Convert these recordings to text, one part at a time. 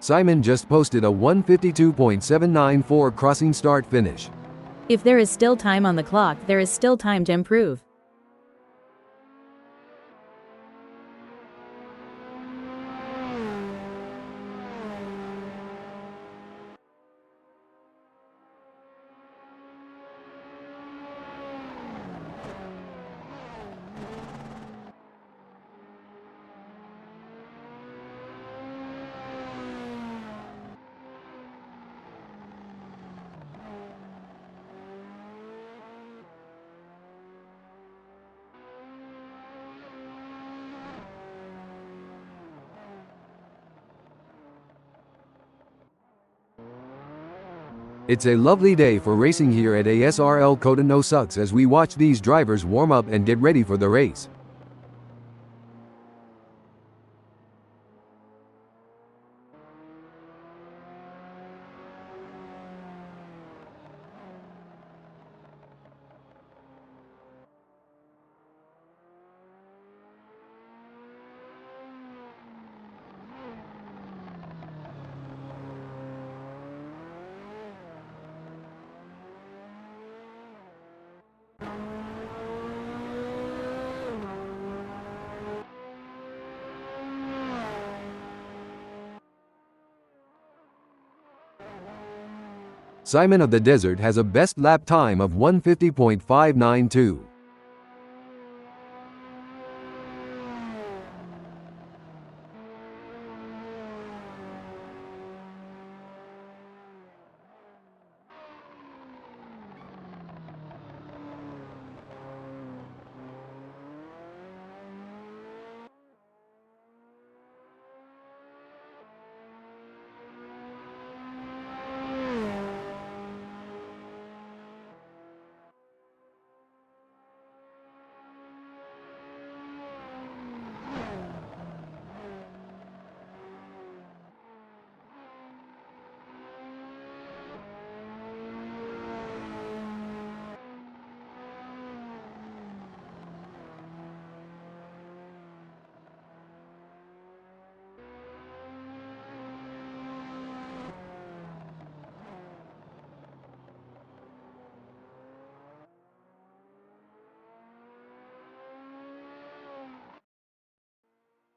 Simon just posted a 152.794 crossing start finish. If there is still time on the clock, there is still time to improve. It's a lovely day for racing here at ASRL CotA No Sucks as we watch these drivers warm up and get ready for the race. Simon of the Desert has a best lap time of 150.592.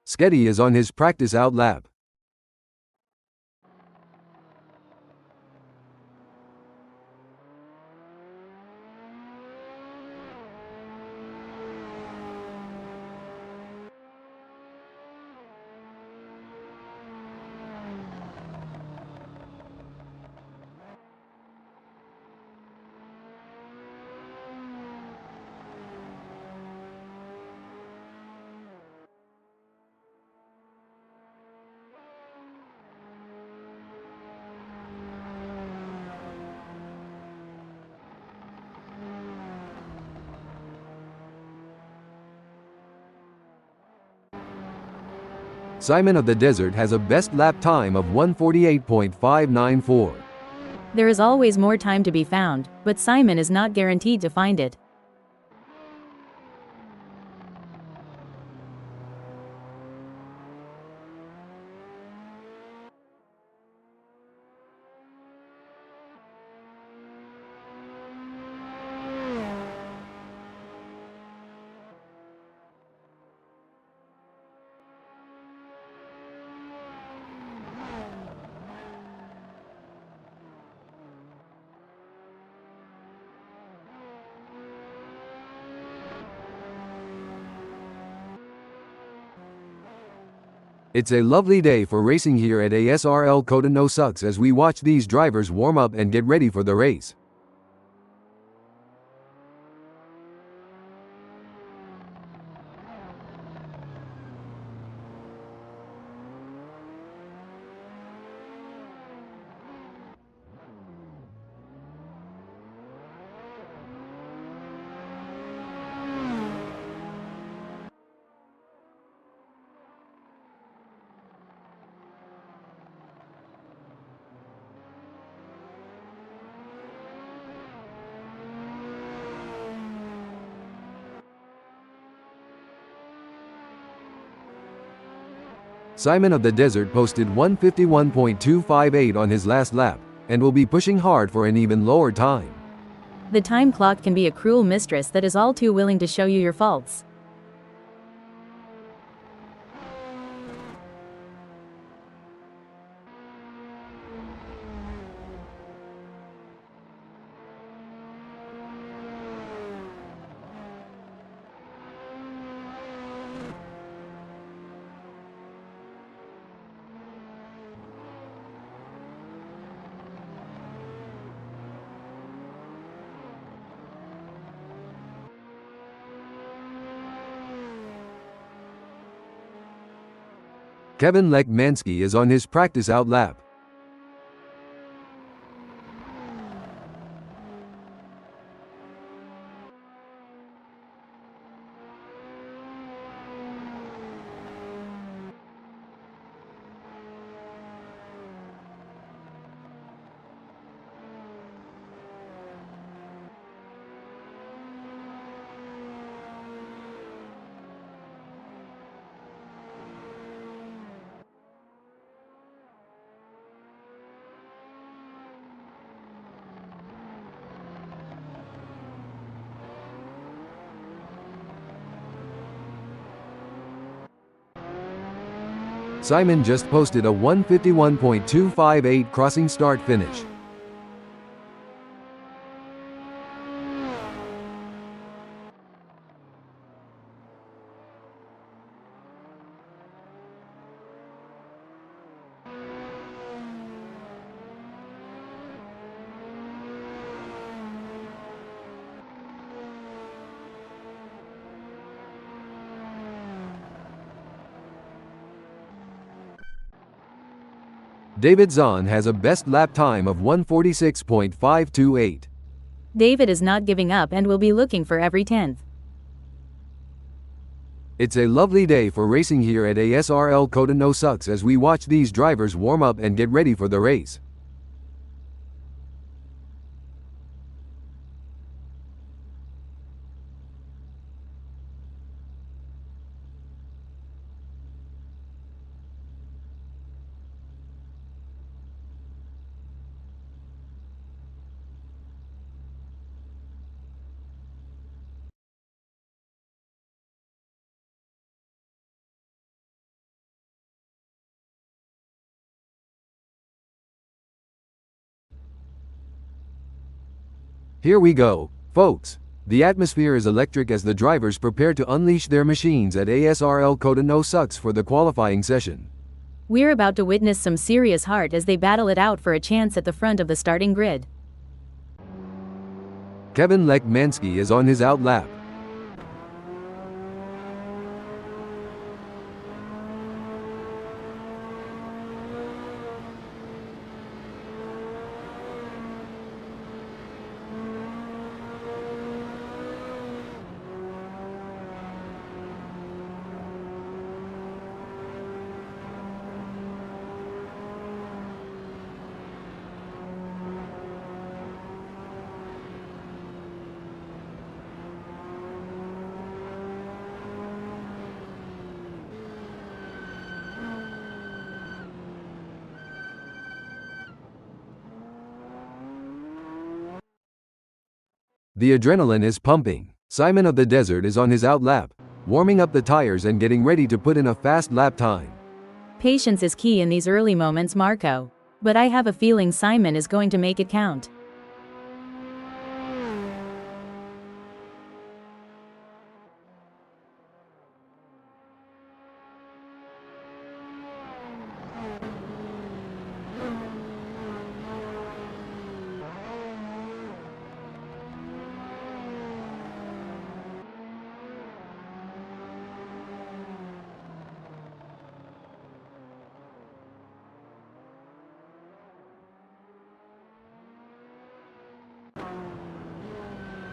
Sketty is on his practice out lap. Simon of the Desert has a best lap time of 148.594. There is always more time to be found, but Simon is not guaranteed to find it. It's a lovely day for racing here at ASRL CotA No Sucks as we watch these drivers warm up and get ready for the race. Simon of the Desert posted 1:51.258 on his last lap, and will be pushing hard for an even lower time. The time clock can be a cruel mistress that is all too willing to show you your faults. Kevin Lekmansky is on his practice out lap. Simon just posted a 1:51.258 crossing start finish. David Zahn has a best lap time of 1:46.528. David is not giving up and will be looking for every 10th. It's a lovely day for racing here at ASRL CotA No Sucks as we watch these drivers warm up and get ready for the race. Here we go, folks. The atmosphere is electric as the drivers prepare to unleash their machines at ASRL CotA No Sucks for the qualifying session. We're about to witness some serious heart as they battle it out for a chance at the front of the starting grid. Kevin Lekmansky is on his out lap. The adrenaline is pumping. Simon of the Desert is on his out lap, warming up the tires and getting ready to put in a fast lap time. Patience is key in these early moments, Marco. But I have a feeling Simon is going to make it count.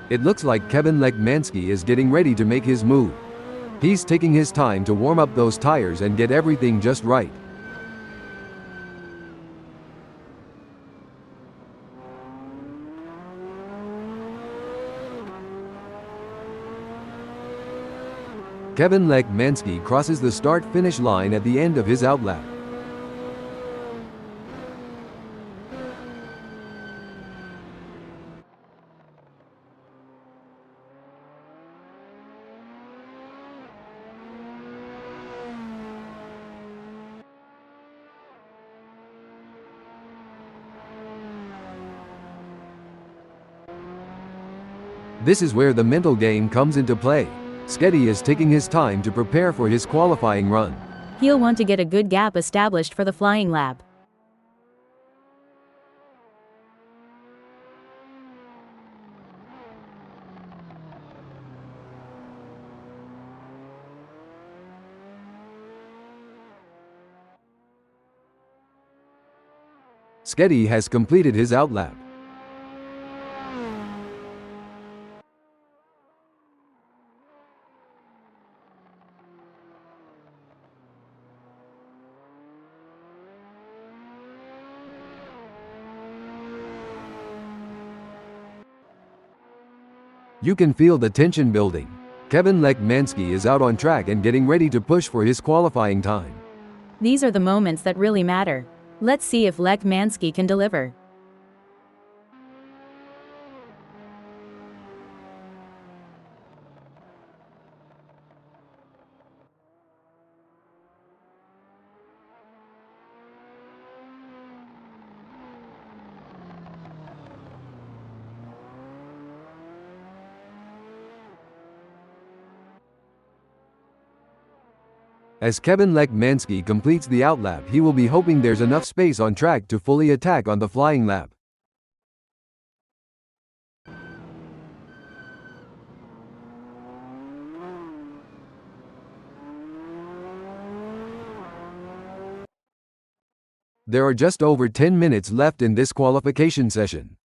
It looks like Kevin Lekmansky is getting ready to make his move. He's taking his time to warm up those tires and get everything just right. Kevin Lekmansky crosses the start-finish line at the end of his outlap. This is where the mental game comes into play. Sketty is taking his time to prepare for his qualifying run. He'll want to get a good gap established for the flying lap. Sketty has completed his outlap. You can feel the tension building. Kevin Lekmansky is out on track and getting ready to push for his qualifying time. These are the moments that really matter. Let's see if Lekmansky can deliver. As Kevin Lekmansky completes the outlap, he will be hoping there's enough space on track to fully attack on the flying lap. There are just over 10 minutes left in this qualification session.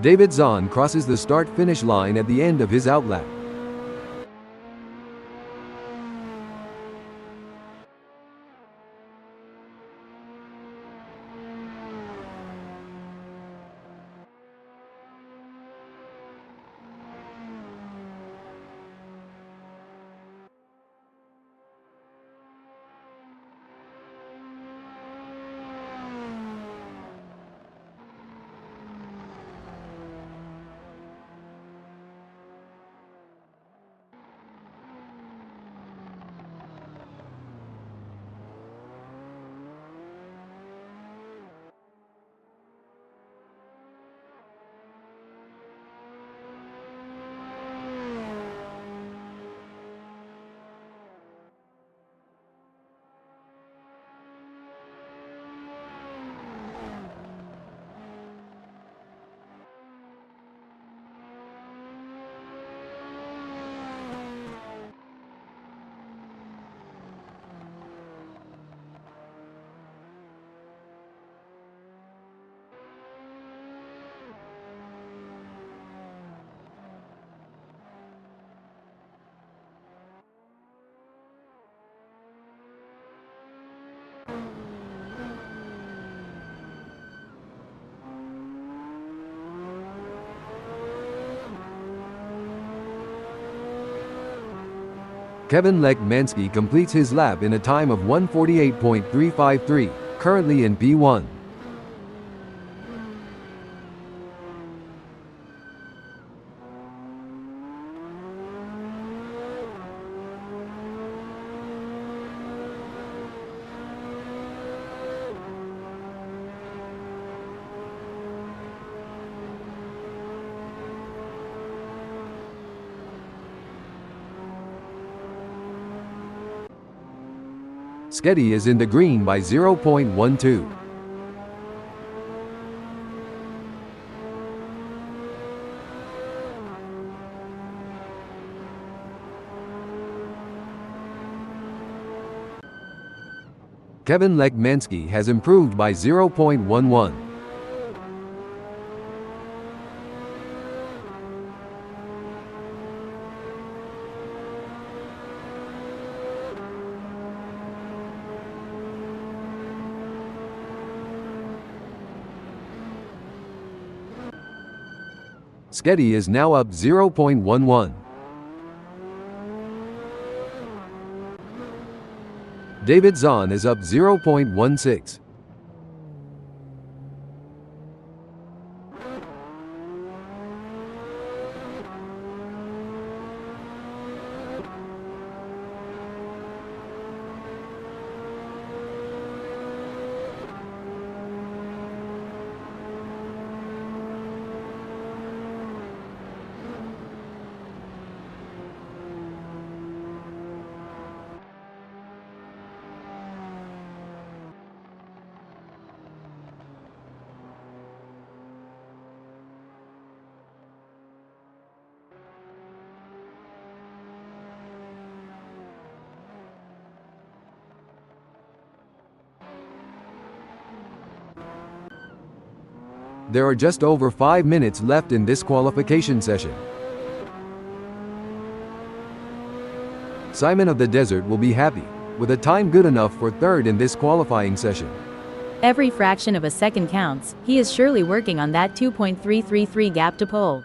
David Zahn crosses the start-finish line at the end of his outlap. Kevin Lekmansky completes his lap in a time of 1:48.353, currently in P1. Sketty is in the green by 0.12. Kevin Lekmansky has improved by 0.11. Sketty is now up 0.11. David Zahn is up 0.16. There are just over 5 minutes left in this qualification session. Simon of the Desert will be happy, with a time good enough for third in this qualifying session. Every fraction of a second counts. He is surely working on that 2.333 gap to pole.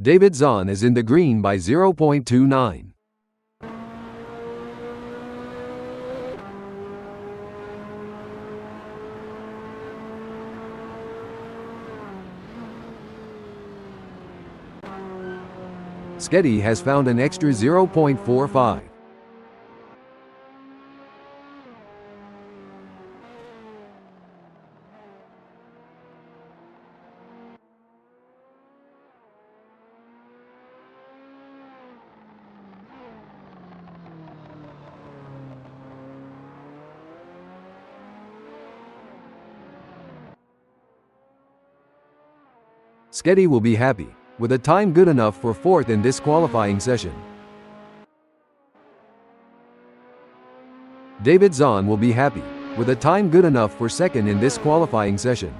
David Zahn is in the green by 0.29. Sketty has found an extra 0.45. Sketty will be happy, with a time good enough for fourth in this qualifying session. David Zahn will be happy, with a time good enough for second in this qualifying session.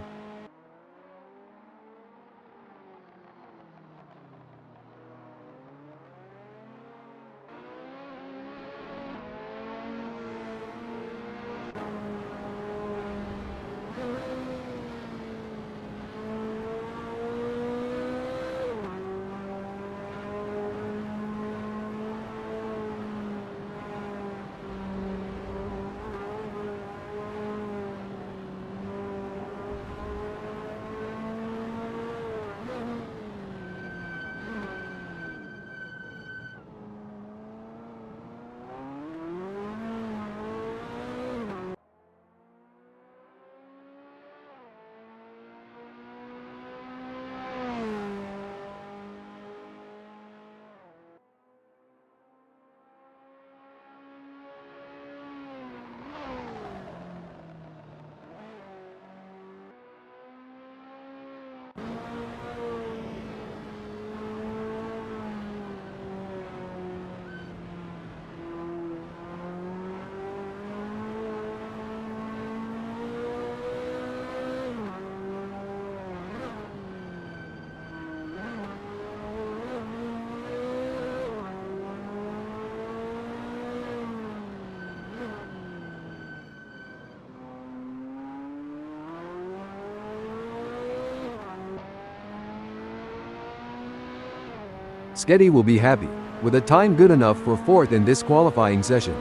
Sketty will be happy, with a time good enough for fourth in this qualifying session.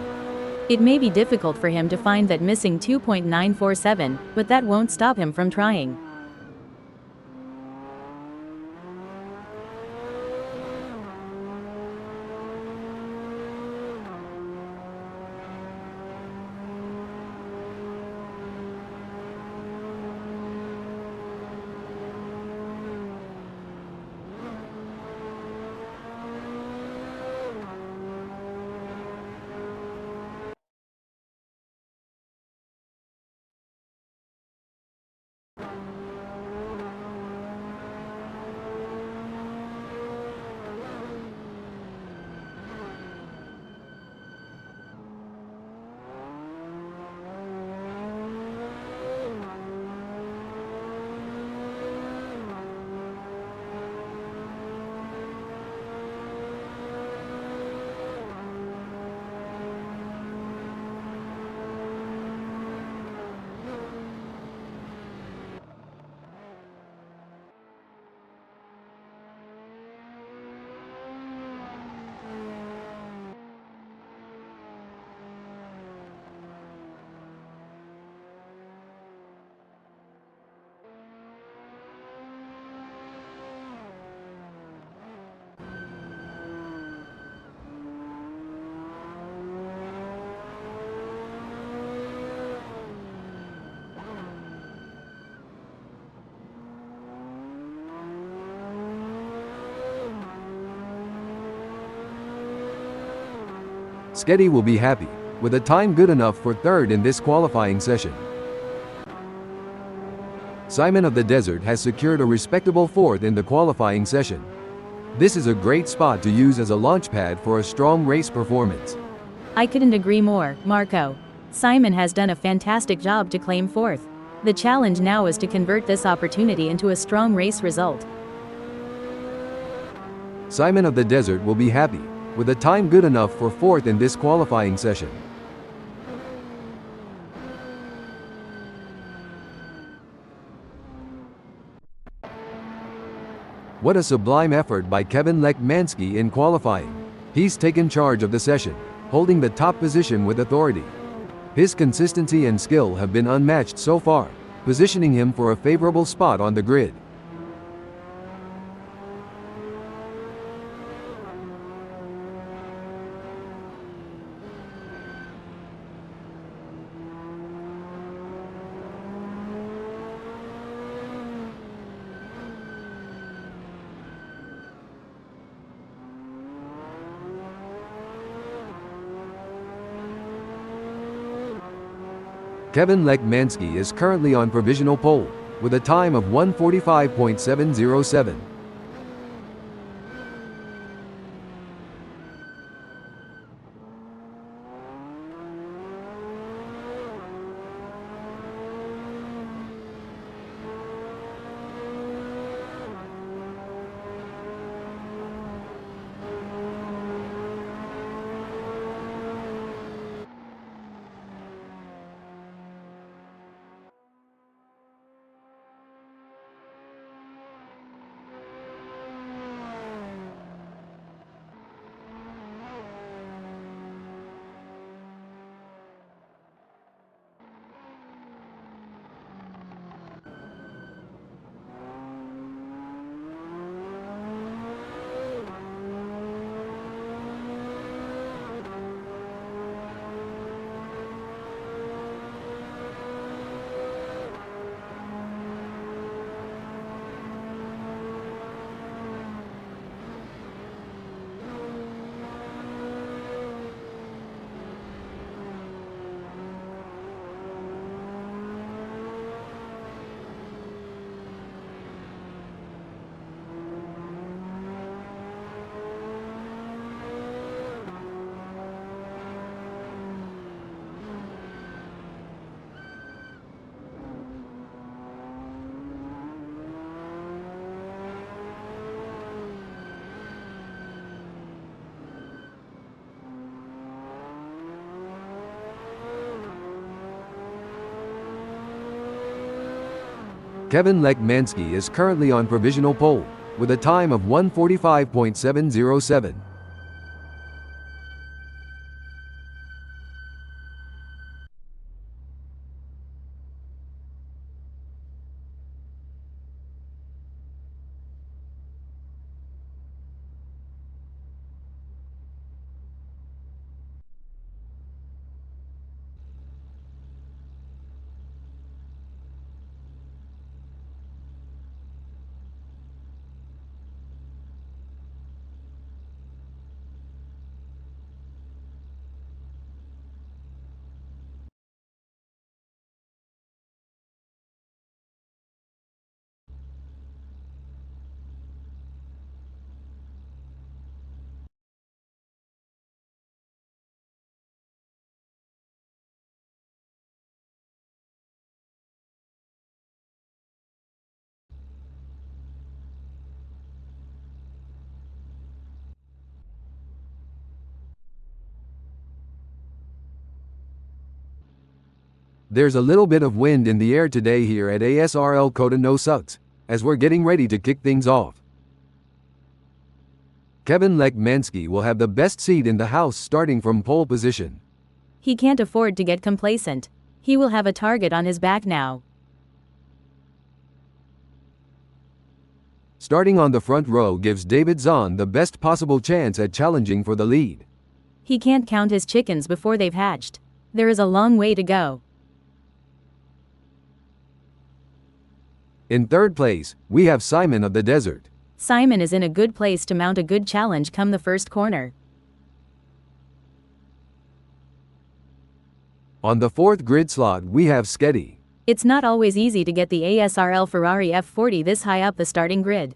It may be difficult for him to find that missing 2.947, but that won't stop him from trying. Sketty will be happy, with a time good enough for third in this qualifying session. Simon of the Desert has secured a respectable fourth in the qualifying session. This is a great spot to use as a launchpad for a strong race performance. I couldn't agree more, Marco. Simon has done a fantastic job to claim fourth. The challenge now is to convert this opportunity into a strong race result. Simon of the Desert will be happy, with a time good enough for fourth in this qualifying session. What a sublime effort by Kevin Lekmansky in qualifying. He's taken charge of the session, holding the top position with authority. His consistency and skill have been unmatched so far, positioning him for a favorable spot on the grid. Kevin Lekmansky is currently on provisional pole, with a time of 1:45.707. Kevin Lekmansky is currently on provisional pole, with a time of 1:45.707. There's a little bit of wind in the air today here at ASRL CotA No Sucks, as we're getting ready to kick things off. Kevin Lekmansky will have the best seat in the house starting from pole position. He can't afford to get complacent. He will have a target on his back now. Starting on the front row gives David Zahn the best possible chance at challenging for the lead. He can't count his chickens before they've hatched. There is a long way to go. In third place, we have Simon of the Desert. Simon is in a good place to mount a good challenge come the first corner. On the fourth grid slot we have Sketty. It's not always easy to get the ASRL Ferrari F40 this high up the starting grid.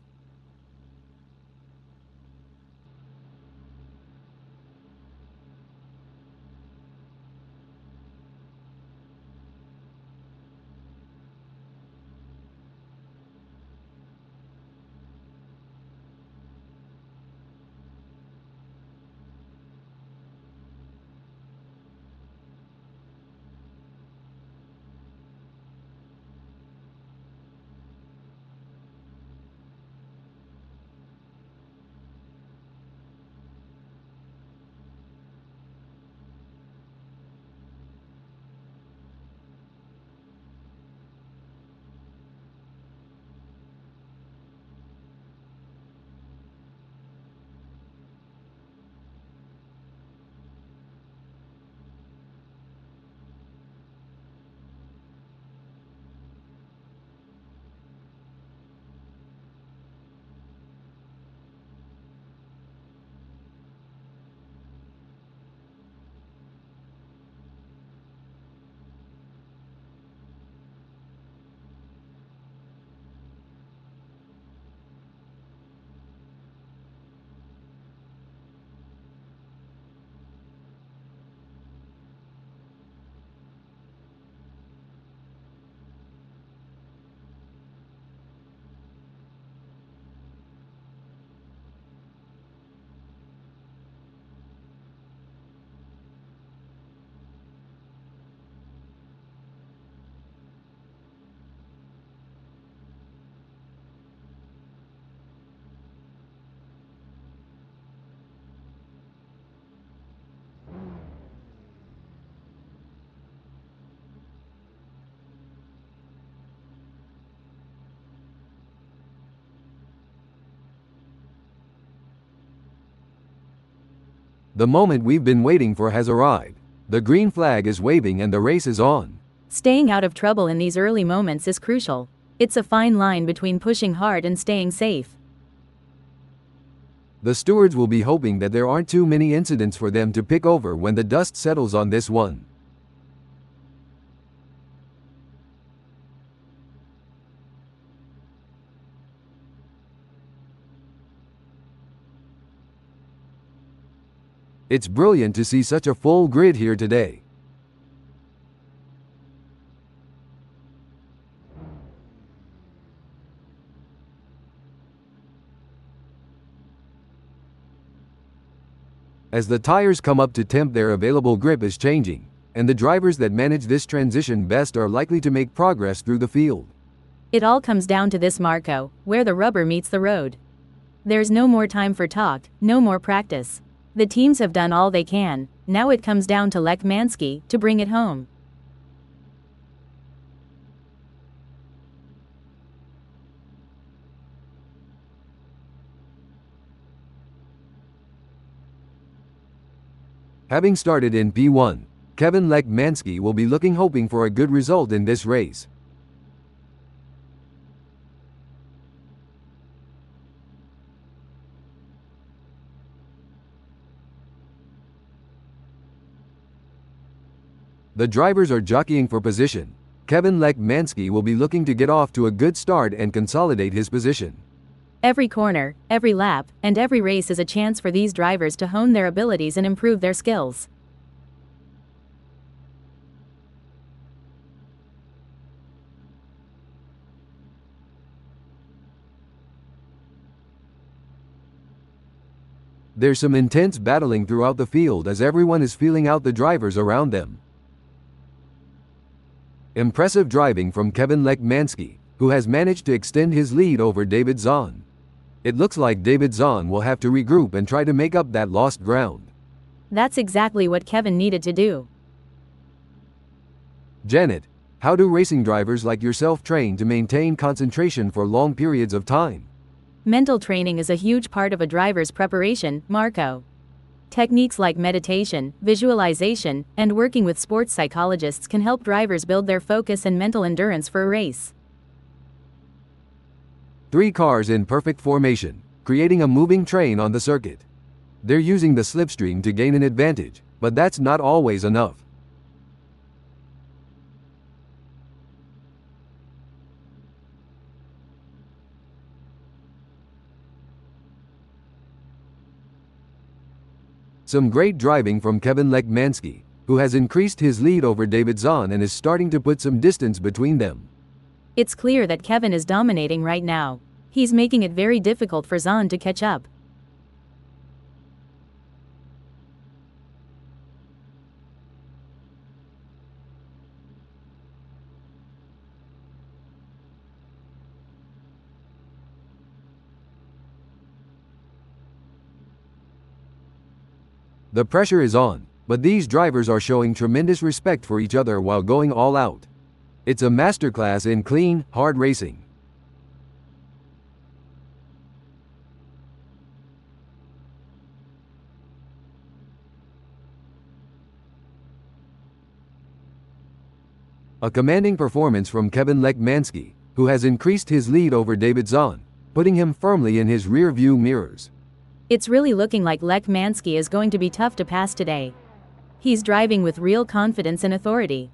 The moment we've been waiting for has arrived. The green flag is waving and the race is on. Staying out of trouble in these early moments is crucial. It's a fine line between pushing hard and staying safe. The stewards will be hoping that there aren't too many incidents for them to pick over when the dust settles on this one. It's brilliant to see such a full grid here today. As the tires come up to temp, their available grip is changing, and the drivers that manage this transition best are likely to make progress through the field. It all comes down to this, Marco, where the rubber meets the road. There's no more time for talk, no more practice. The teams have done all they can, now it comes down to Lech Mansky to bring it home. Having started in P1, Kevin Lech Mansky will be hoping for a good result in this race. The drivers are jockeying for position. Kevin Lech Mansky will be looking to get off to a good start and consolidate his position. Every corner, every lap, and every race is a chance for these drivers to hone their abilities and improve their skills. There's some intense battling throughout the field as everyone is feeling out the drivers around them. Impressive driving from Kevin Lech Mansky, who has managed to extend his lead over David Zahn. It looks like David Zahn will have to regroup and try to make up that lost ground. That's exactly what Kevin needed to do. Janet, how do racing drivers like yourself train to maintain concentration for long periods of time? Mental training is a huge part of a driver's preparation, Marco. Techniques like meditation, visualization, and working with sports psychologists can help drivers build their focus and mental endurance for a race. 3 cars in perfect formation, creating a moving train on the circuit. They're using the slipstream to gain an advantage, but that's not always enough. Some great driving from Kevin Lech Mansky, who has increased his lead over David Zahn and is starting to put some distance between them. It's clear that Kevin is dominating right now. He's making it very difficult for Zahn to catch up. The pressure is on, but these drivers are showing tremendous respect for each other while going all out. It's a masterclass in clean, hard racing. A commanding performance from Kevin Lech Mansky, who has increased his lead over David Zahn, putting him firmly in his rear-view mirrors. It's really looking like Lech Mansky is going to be tough to pass today. He's driving with real confidence and authority.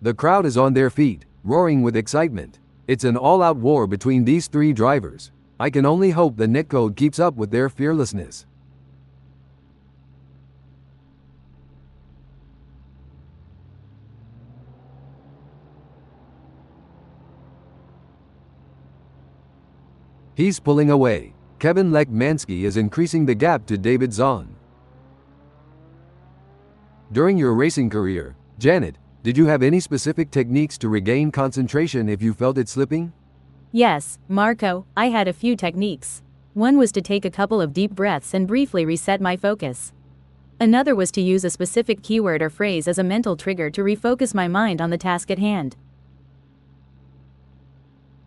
The crowd is on their feet, roaring with excitement. It's an all-out war between these 3 drivers. I can only hope the netcode keeps up with their fearlessness. He's pulling away. Kevin Lech Mansky is increasing the gap to David Zahn. During your racing career, Janet, did you have any specific techniques to regain concentration if you felt it slipping? Yes, Marco, I had a few techniques. One was to take a couple of deep breaths and briefly reset my focus. Another was to use a specific keyword or phrase as a mental trigger to refocus my mind on the task at hand.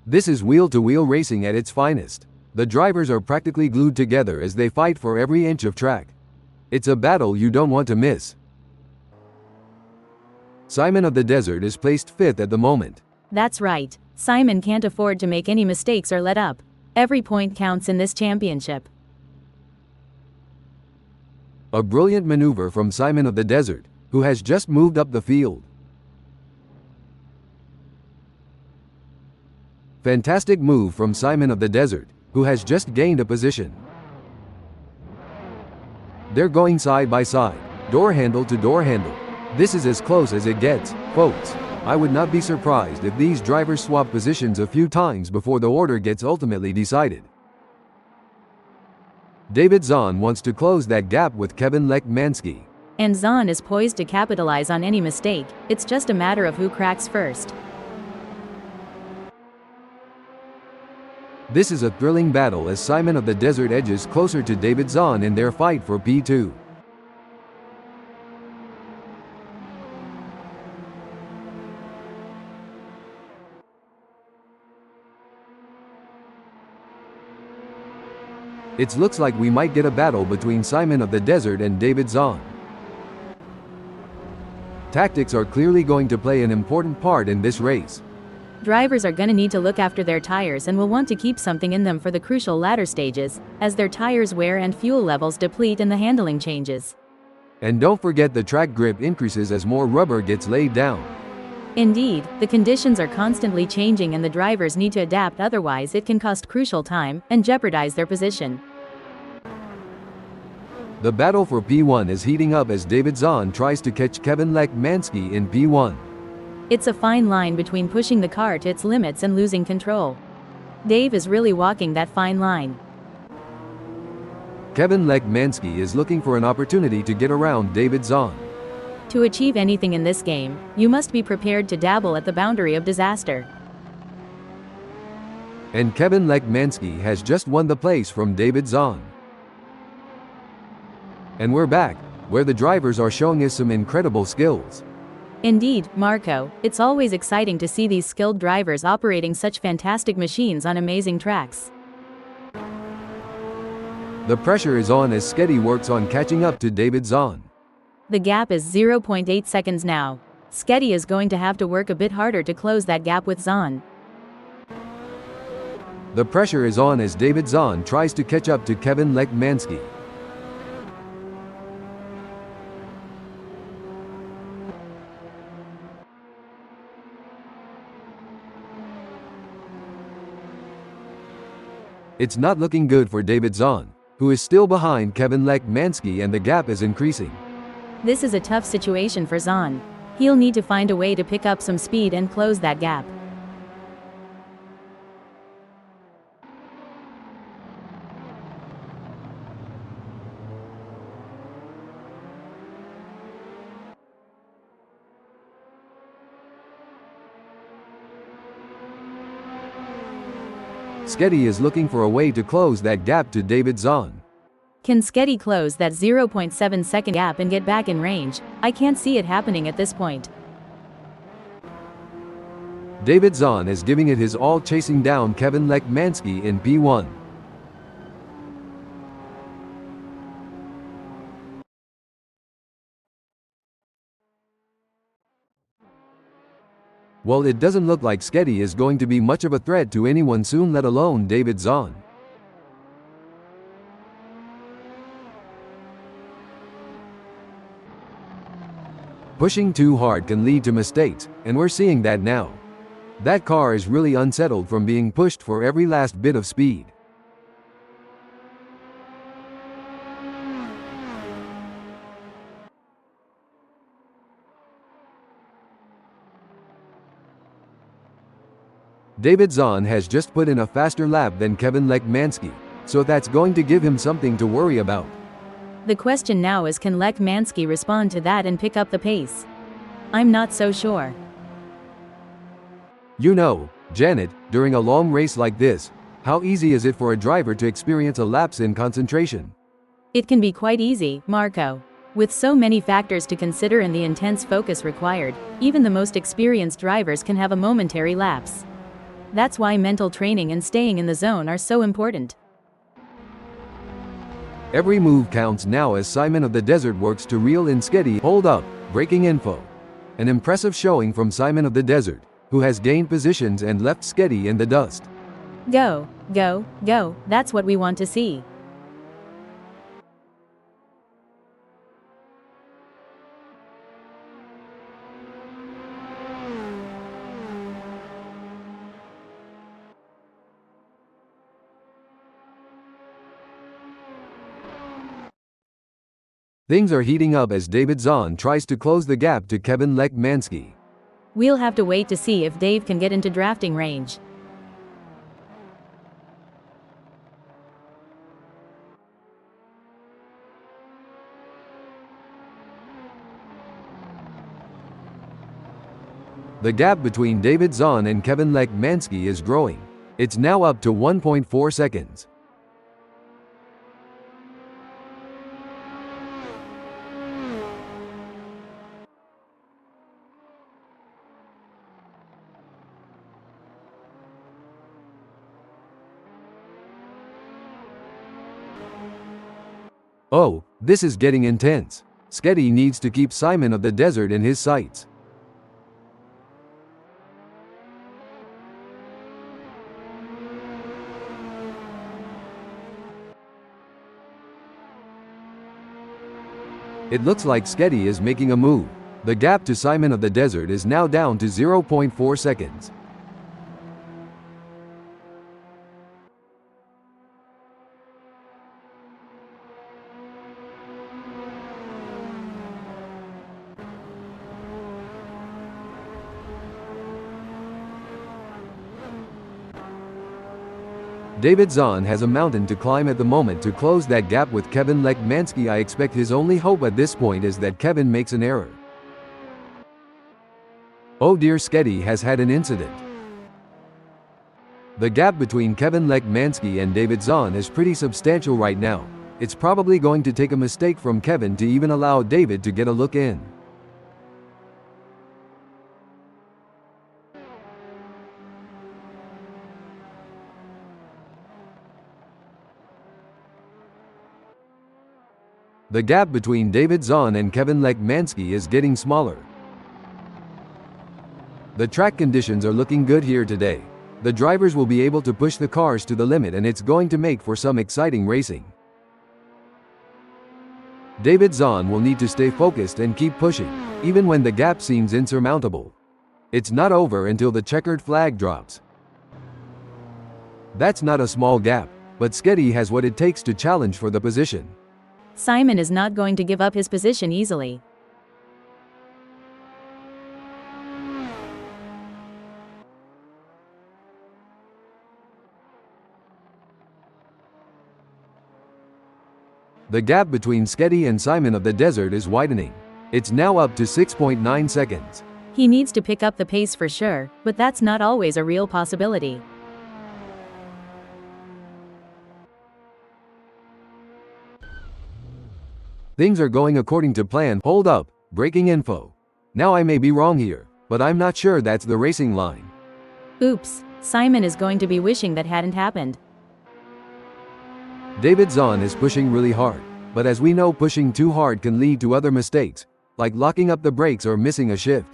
This is wheel-to-wheel racing at its finest. The drivers are practically glued together as they fight for every inch of track. It's a battle you don't want to miss. Simon of the Desert is placed 5th at the moment. That's right. Simon can't afford to make any mistakes or let up. Every point counts in this championship. A brilliant maneuver from Simon of the Desert, who has just moved up the field. Fantastic move from Simon of the Desert, who has just gained a position. They're going side by side, door handle to door handle. This is as close as it gets, folks. I would not be surprised if these drivers swap positions a few times before the order gets ultimately decided. David Zahn wants to close that gap with Kevin Lekmanski. And Zahn is poised to capitalize on any mistake. It's just a matter of who cracks first. This is a thrilling battle as Simon of the Desert edges closer to David Zahn in their fight for P2. It looks like we might get a battle between Simon of the Desert and David Zahn. Tactics are clearly going to play an important part in this race. Drivers are gonna need to look after their tires and will want to keep something in them for the crucial latter stages, as their tires wear and fuel levels deplete and the handling changes. And don't forget the track grip increases as more rubber gets laid down. Indeed, the conditions are constantly changing and the drivers need to adapt, otherwise it can cost crucial time and jeopardize their position. The battle for P1 is heating up as David Zahn tries to catch Kevin Lekmanski in P1. It's a fine line between pushing the car to its limits and losing control. Dave is really walking that fine line. Kevin Lekmanski is looking for an opportunity to get around David Zahn. To achieve anything in this game, you must be prepared to dabble at the boundary of disaster. And Kevin Lekmanski has just won the place from David Zahn. And we're back, where the drivers are showing us some incredible skills. Indeed, Marco, it's always exciting to see these skilled drivers operating such fantastic machines on amazing tracks. The pressure is on as Sketty works on catching up to David Zahn. The gap is 0.8 seconds now. Sketty is going to have to work a bit harder to close that gap with Zahn. The pressure is on as David Zahn tries to catch up to Kevin Lekmanski. It's not looking good for David Zahn, who is still behind Kevin Lekmanski, and the gap is increasing. This is a tough situation for Zahn. He'll need to find a way to pick up some speed and close that gap. Sketty is looking for a way to close that gap to David Zahn. Can Sketty close that 0.7 second gap and get back in range? I can't see it happening at this point. David Zahn is giving it his all, chasing down Kevin Lekmanski in P1. Well, it doesn't look like Sketty is going to be much of a threat to anyone soon, let alone David Zahn. Pushing too hard can lead to mistakes, and we're seeing that now. That car is really unsettled from being pushed for every last bit of speed. David Zahn has just put in a faster lap than Kevin Lekmanski, so that's going to give him something to worry about. The question now is, can Lekmanski respond to that and pick up the pace? I'm not so sure. You know, Janet, during a long race like this, how easy is it for a driver to experience a lapse in concentration? It can be quite easy, Marco. With so many factors to consider and the intense focus required, even the most experienced drivers can have a momentary lapse. That's why mental training and staying in the zone are so important. Every move counts now as Simon of the Desert works to reel in Sketty. Hold up, breaking info. An impressive showing from Simon of the Desert, who has gained positions and left Sketty in the dust. Go, go, go, that's what we want to see. Things are heating up as David Zahn tries to close the gap to Kevin Lekmanski. We'll have to wait to see if Dave can get into drafting range. The gap between David Zahn and Kevin Lekmansky is growing. It's now up to 1.4 seconds. Oh, this is getting intense. Sketty needs to keep Simon of the Desert in his sights. It looks like Sketty is making a move. The gap to Simon of the Desert is now down to 0.4 seconds. David Zahn has a mountain to climb at the moment to close that gap with Kevin Lekmansky. I expect his only hope at this point is that Kevin makes an error. Oh dear, Sketty has had an incident. The gap between Kevin Lekmansky and David Zahn is pretty substantial right now. It's probably going to take a mistake from Kevin to even allow David to get a look in. The gap between David Zahn and Kevin Lekmansky is getting smaller. The track conditions are looking good here today. The drivers will be able to push the cars to the limit, and it's going to make for some exciting racing. David Zahn will need to stay focused and keep pushing, even when the gap seems insurmountable. It's not over until the checkered flag drops. That's not a small gap, but Sketty has what it takes to challenge for the position. Simon is not going to give up his position easily. The gap between Sketty and Simon of the Desert is widening. It's now up to 6.9 seconds. He needs to pick up the pace for sure, but that's not always a real possibility. Things are going according to plan. Hold up, breaking info. Now I may be wrong here, but I'm not sure that's the racing line. Oops, Simon is going to be wishing that hadn't happened. David Zahn is pushing really hard, but as we know, pushing too hard can lead to other mistakes, like locking up the brakes or missing a shift.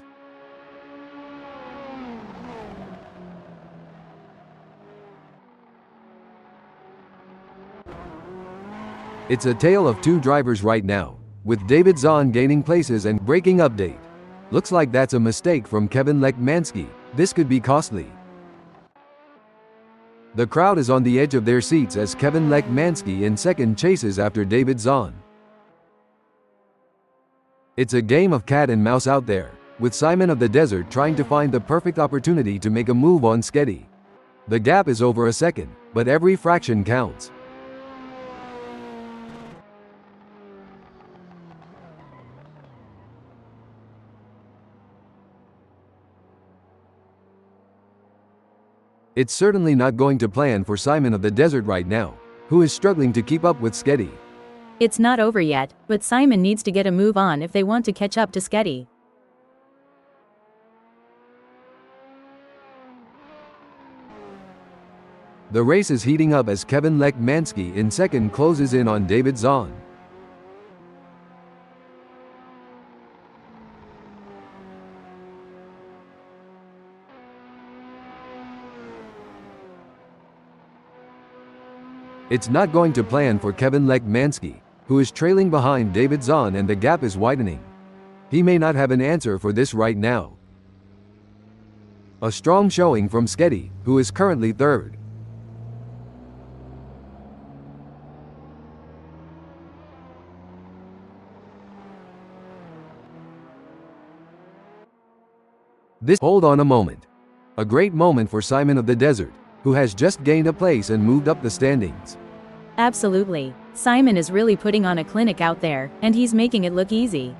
It's a tale of two drivers right now, with David Zahn gaining places and braking update. Looks like that's a mistake from Kevin Lekmansky. This could be costly. The crowd is on the edge of their seats as Kevin Lekmansky in second chases after David Zahn. It's a game of cat and mouse out there, with Simon of the Desert trying to find the perfect opportunity to make a move on Sketty. The gap is over a second, but every fraction counts. It's certainly not going to plan for Simon of the Desert right now, who is struggling to keep up with Sketty. It's not over yet, but Simon needs to get a move on if they want to catch up to Sketty. The race is heating up as Kevin Lekmansky in second closes in on David Zahn. It's not going to plan for Kevin Lekmansky, who is trailing behind David Zahn, and the gap is widening. He may not have an answer for this right now. A strong showing from Sketty, who is currently third. Hold on a moment. A great moment for Simon of the Desert, who has just gained a place and moved up the standings. Absolutely. Simon is really putting on a clinic out there, and he's making it look easy.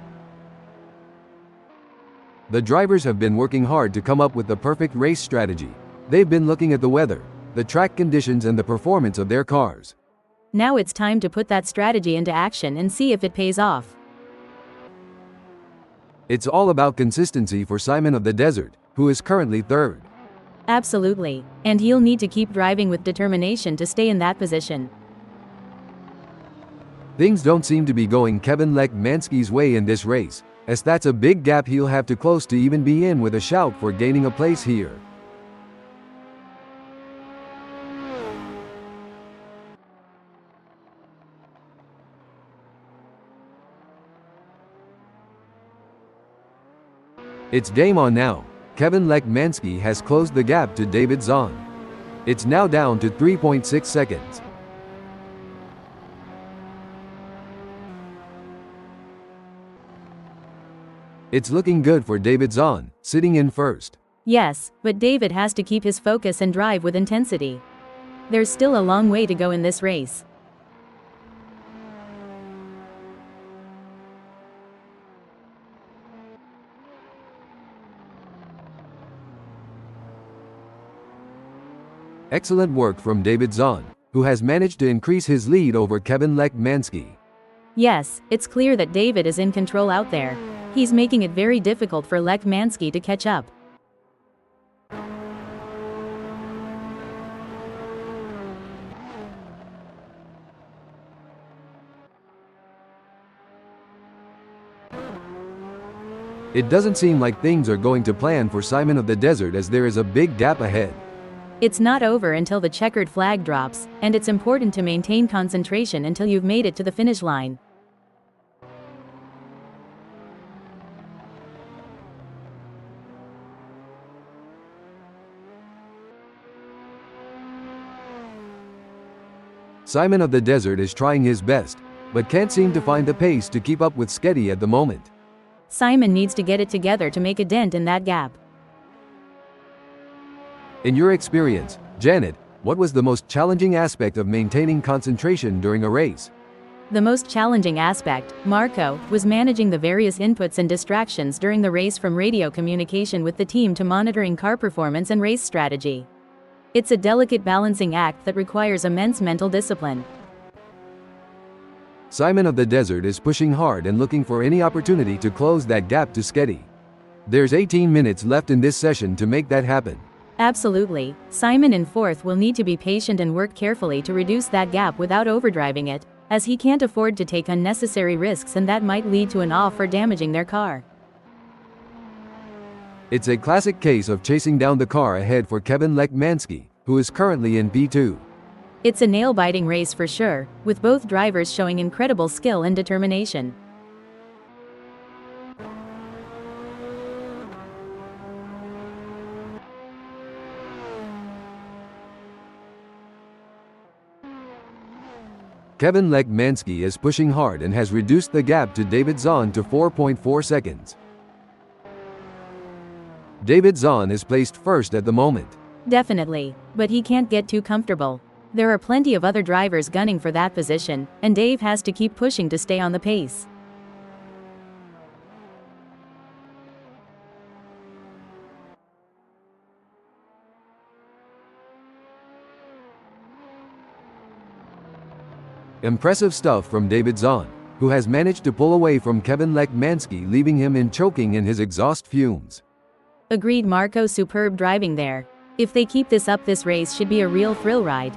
The drivers have been working hard to come up with the perfect race strategy. They've been looking at the weather, the track conditions and the performance of their cars. Now it's time to put that strategy into action and see if it pays off. It's all about consistency for Simon of the Desert, who is currently third. Absolutely. And he'll need to keep driving with determination to stay in that position. Things don't seem to be going Kevin Lekmansky's way in this race, as that's a big gap he'll have to close to even be in with a shout for gaining a place here. It's game on now. Kevin Lekmansky has closed the gap to David Zahn. It's now down to 3.6 seconds. It's looking good for David Zahn, sitting in first. Yes, but David has to keep his focus and drive with intensity. There's still a long way to go in this race. Excellent work from David Zahn, who has managed to increase his lead over Kevin Lekmansky. Yes, it's clear that David is in control out there. He's making it very difficult for Lekmansky to catch up. It doesn't seem like things are going to plan for Simon of the Desert, as there is a big gap ahead. It's not over until the checkered flag drops, and it's important to maintain concentration until you've made it to the finish line. Simon of the Desert is trying his best, but can't seem to find the pace to keep up with Sketty at the moment. Simon needs to get it together to make a dent in that gap. In your experience, Janet, what was the most challenging aspect of maintaining concentration during a race? The most challenging aspect, Marco, was managing the various inputs and distractions during the race, from radio communication with the team to monitoring car performance and race strategy. It's a delicate balancing act that requires immense mental discipline. Simon of the Desert is pushing hard and looking for any opportunity to close that gap to Sketty. There's 18 minutes left in this session to make that happen. Absolutely. Simon in fourth will need to be patient and work carefully to reduce that gap without overdriving it, as he can't afford to take unnecessary risks, and that might lead to an off or damaging their car. It's a classic case of chasing down the car ahead for Kevin Lekmansky, who is currently in P2. It's a nail-biting race for sure, with both drivers showing incredible skill and determination. Kevin Lekmansky is pushing hard and has reduced the gap to David Zahn to 4.4 seconds. David Zahn is placed first at the moment. Definitely, but he can't get too comfortable. There are plenty of other drivers gunning for that position, and Dave has to keep pushing to stay on the pace. Impressive stuff from David Zahn, who has managed to pull away from Kevin Lekmansky, leaving him in choking in his exhaust fumes. Agreed, Marco. Superb driving there. If they keep this up, this race should be a real thrill ride.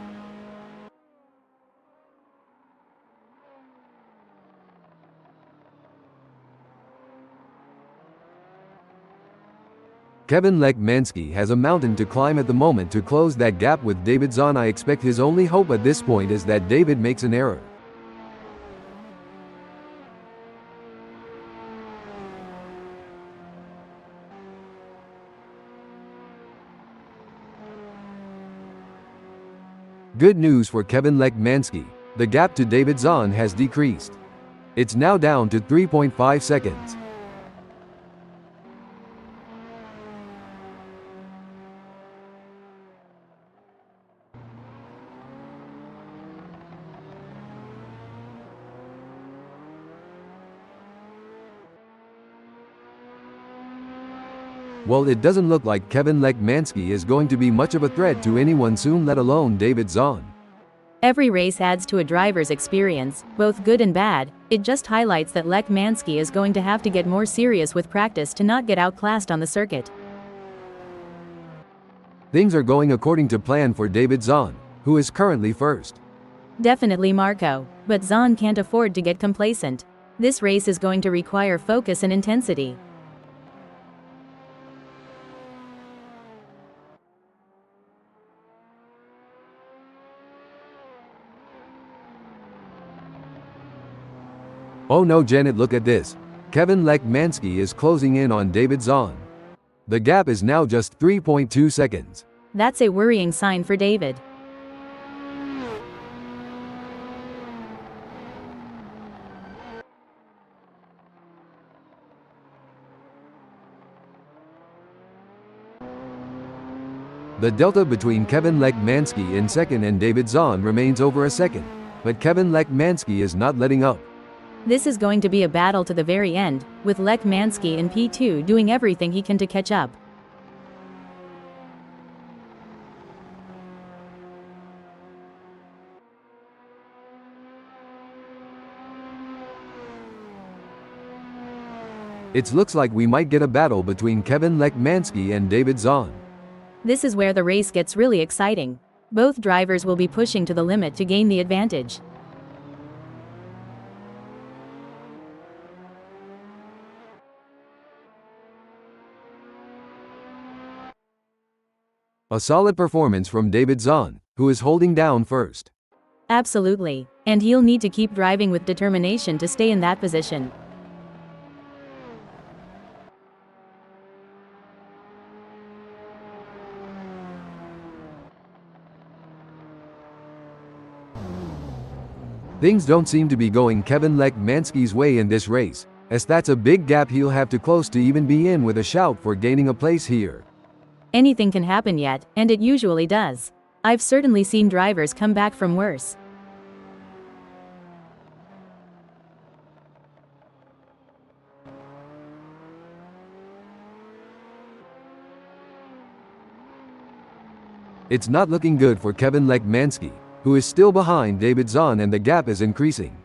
Kevin Lekmansky has a mountain to climb at the moment to close that gap with David Zahn. I expect his only hope at this point is that David makes an error. Good news for Kevin Lekmansky, the gap to David Zahn has decreased. It's now down to 3.5 seconds. Well, it doesn't look like Kevin Lekmansky is going to be much of a threat to anyone soon, let alone David Zahn. Every race adds to a driver's experience, both good and bad. It just highlights that Lekmansky is going to have to get more serious with practice to not get outclassed on the circuit. Things are going according to plan for David Zahn, who is currently first. Definitely Marco, but Zahn can't afford to get complacent. This race is going to require focus and intensity. Oh no, Janet, look at this. Kevin Lekmansky is closing in on David Zahn. The gap is now just 3.2 seconds. That's a worrying sign for David. The delta between Kevin Lekmansky in second and David Zahn remains over a second, but Kevin Lekmansky is not letting up. This is going to be a battle to the very end, with Lekmansky in P2 doing everything he can to catch up. It looks like we might get a battle between Kevin Lekmansky and David Zahn. This is where the race gets really exciting. Both drivers will be pushing to the limit to gain the advantage. A solid performance from David Zahn, who is holding down first. Absolutely, and he'll need to keep driving with determination to stay in that position. Things don't seem to be going Kevin Lekmansky's way in this race, as that's a big gap he'll have to close to even be in with a shout for gaining a place here. Anything can happen yet, and it usually does. I've certainly seen drivers come back from worse. It's not looking good for Kevin Lekmansky, who is still behind David Zahn, and the gap is increasing.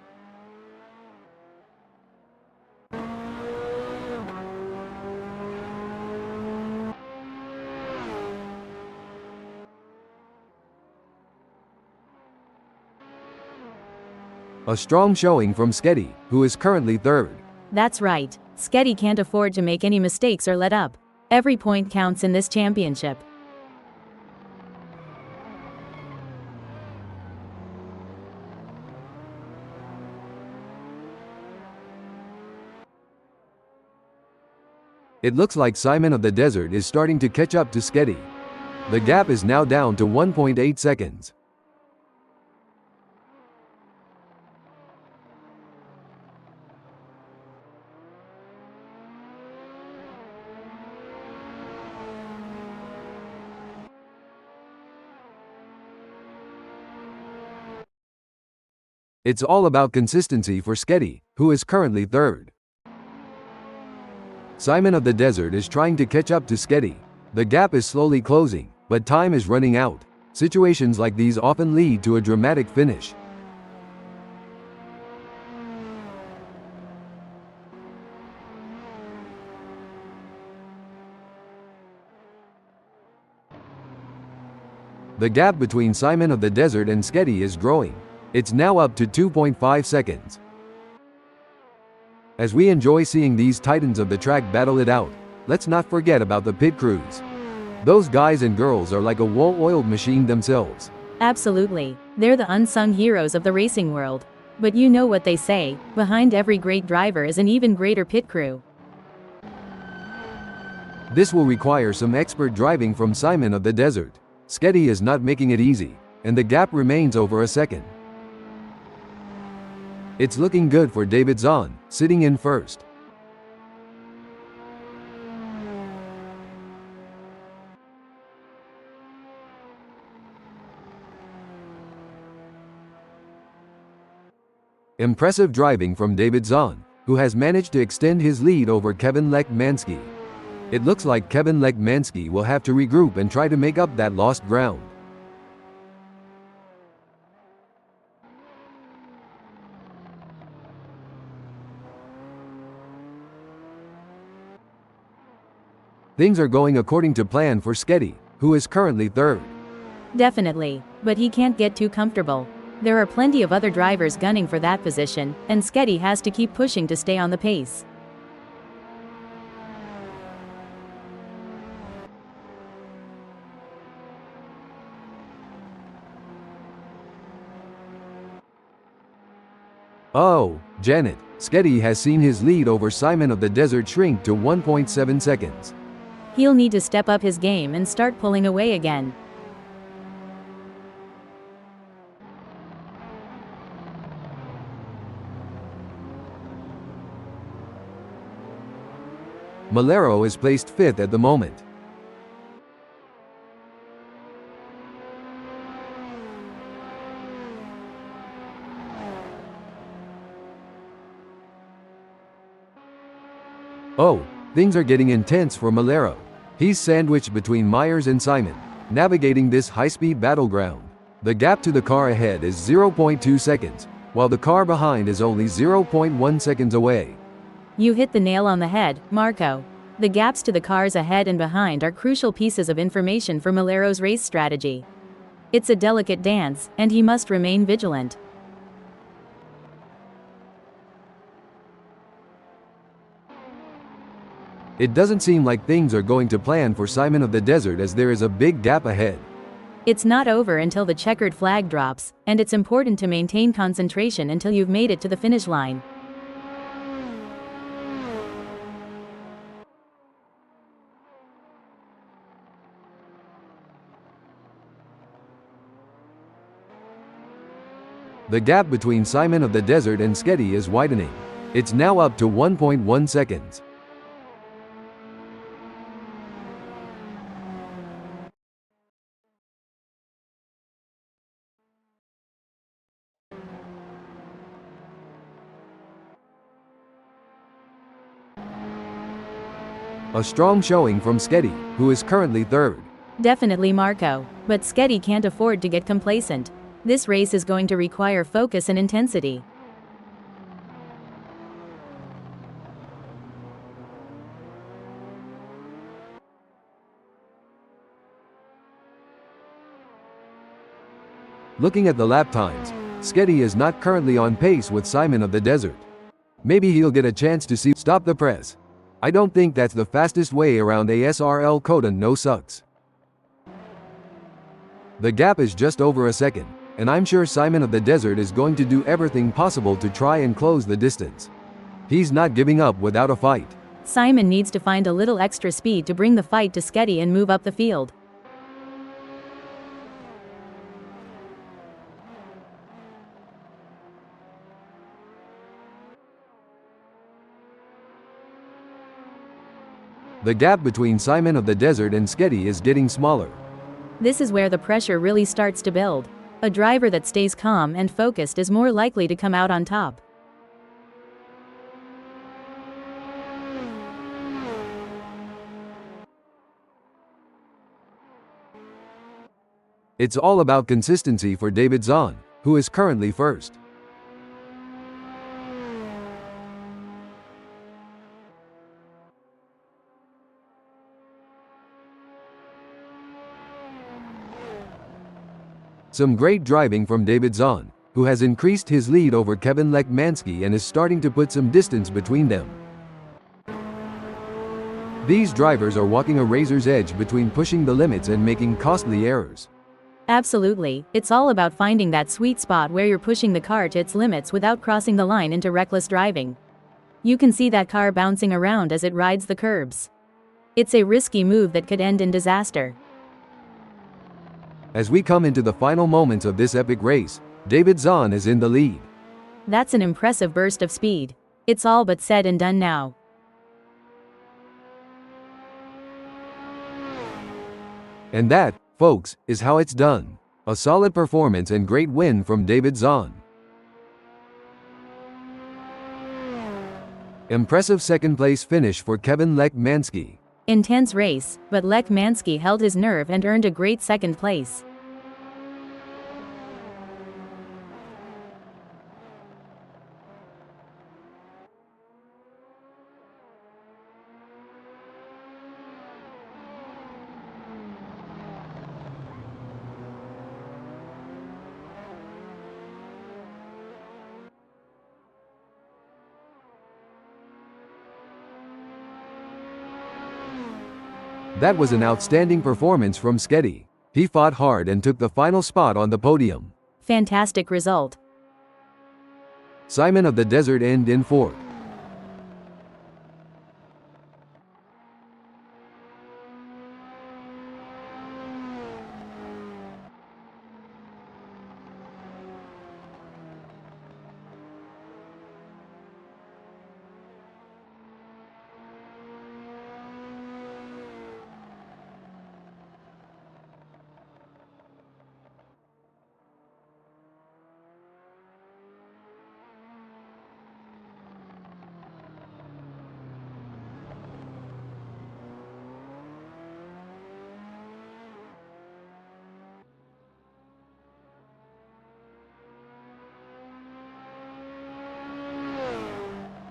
A strong showing from Sketty, who is currently third. That's right. Sketty can't afford to make any mistakes or let up. Every point counts in this championship. It looks like Simon of the Desert is starting to catch up to Sketty. The gap is now down to 1.8 seconds. It's all about consistency for Sketty, who is currently third. Simon of the Desert is trying to catch up to Sketty. The gap is slowly closing, but time is running out. Situations like these often lead to a dramatic finish. The gap between Simon of the Desert and Sketty is growing. It's now up to 2.5 seconds. As we enjoy seeing these titans of the track battle it out, let's not forget about the pit crews. Those guys and girls are like a well-oiled machine themselves. Absolutely. They're the unsung heroes of the racing world. But you know what they say, behind every great driver is an even greater pit crew. This will require some expert driving from Simon of the Desert. Sketty is not making it easy, and the gap remains over a second. It's looking good for David Zahn, sitting in first. Impressive driving from David Zahn, who has managed to extend his lead over Kevin Lekmansky. It looks like Kevin Lekmanski will have to regroup and try to make up that lost ground. Things are going according to plan for Sketty, who is currently third. Definitely, but he can't get too comfortable. There are plenty of other drivers gunning for that position, and Sketty has to keep pushing to stay on the pace. Oh, Janet, Sketty has seen his lead over Simon of the Desert shrink to 1.7 seconds. He'll need to step up his game and start pulling away again. Malero is placed fifth at the moment. Oh, things are getting intense for Malero. He's sandwiched between Myers and Simon, navigating this high-speed battleground. The gap to the car ahead is 0.2 seconds, while the car behind is only 0.1 seconds away. You hit the nail on the head, Marco. The gaps to the cars ahead and behind are crucial pieces of information for Malero's race strategy. It's a delicate dance, and he must remain vigilant. It doesn't seem like things are going to plan for Simon of the Desert as there is a big gap ahead. It's not over until the checkered flag drops, and it's important to maintain concentration until you've made it to the finish line. The gap between Simon of the Desert and Sketty is widening. It's now up to 1.1 seconds. A strong showing from Sketty, who is currently third. Definitely Marco, but Sketty can't afford to get complacent. This race is going to require focus and intensity. Looking at the lap times, Sketty is not currently on pace with Simon of the Desert. Maybe he'll get a chance to stop the press. I don't think that's the fastest way around ASRL CotA no sucks. The gap is just over a second, and I'm sure Simon of the Desert is going to do everything possible to try and close the distance. He's not giving up without a fight. Simon needs to find a little extra speed to bring the fight to Sketty and move up the field. The gap between Simon of the Desert and Sketty is getting smaller. This is where the pressure really starts to build. A driver that stays calm and focused is more likely to come out on top. It's all about consistency for David Zahn, who is currently first. Some great driving from David Zahn, who has increased his lead over Kevin Lekmanski and is starting to put some distance between them. These drivers are walking a razor's edge between pushing the limits and making costly errors. Absolutely, it's all about finding that sweet spot where you're pushing the car to its limits without crossing the line into reckless driving. You can see that car bouncing around as it rides the curbs. It's a risky move that could end in disaster. As we come into the final moments of this epic race, David Zahn is in the lead. That's an impressive burst of speed. It's all but said and done now. And that, folks, is how it's done. A solid performance and great win from David Zahn. Impressive second place finish for Kevin Lekmanski. Intense race, but Lech Mansky held his nerve and earned a great second place. That was an outstanding performance from Sketty. He fought hard and took the final spot on the podium. Fantastic result. Simon of the Desert ended in fourth.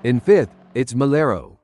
In fifth, it's Malero.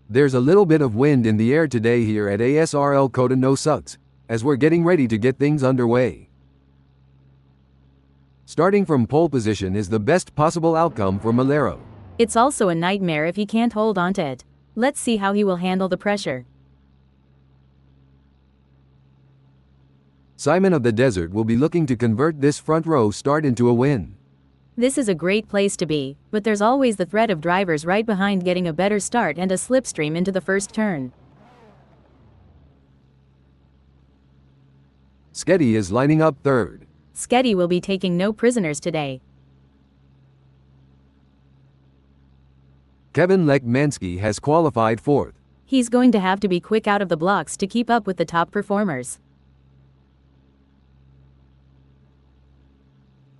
There's a little bit of wind in the air today here at ASRL CotA No Sucks, as we're getting ready to get things underway. Starting from pole position is the best possible outcome for Malero. It's also a nightmare if he can't hold onto it. Let's see how he will handle the pressure. Simon of the Desert will be looking to convert this front row start into a win. This is a great place to be, but there's always the threat of drivers right behind getting a better start and a slipstream into the first turn. Sketty is lining up third. Sketty will be taking no prisoners today. Kevin Lech Mansky has qualified fourth. He's going to have to be quick out of the blocks to keep up with the top performers.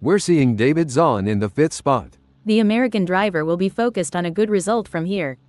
We're seeing David Zahn in the fifth spot. The American driver will be focused on a good result from here.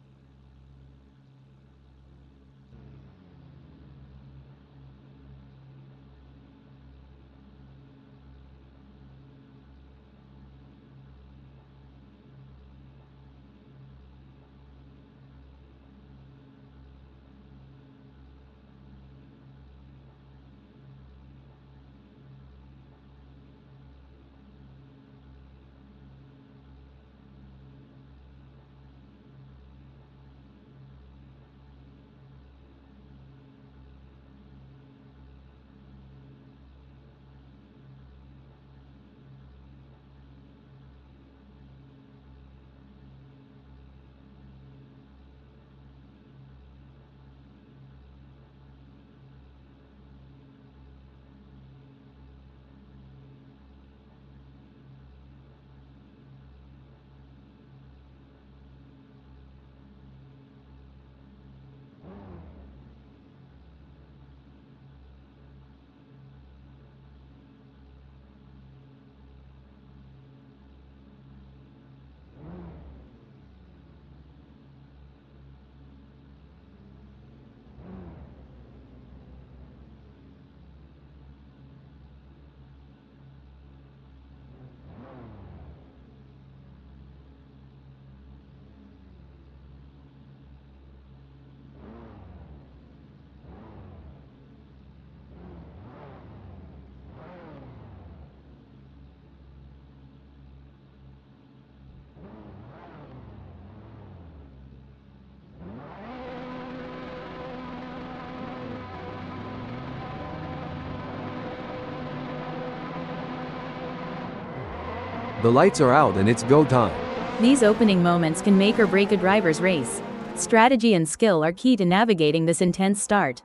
The lights are out and it's go time. These opening moments can make or break a driver's race. Strategy and skill are key to navigating this intense start.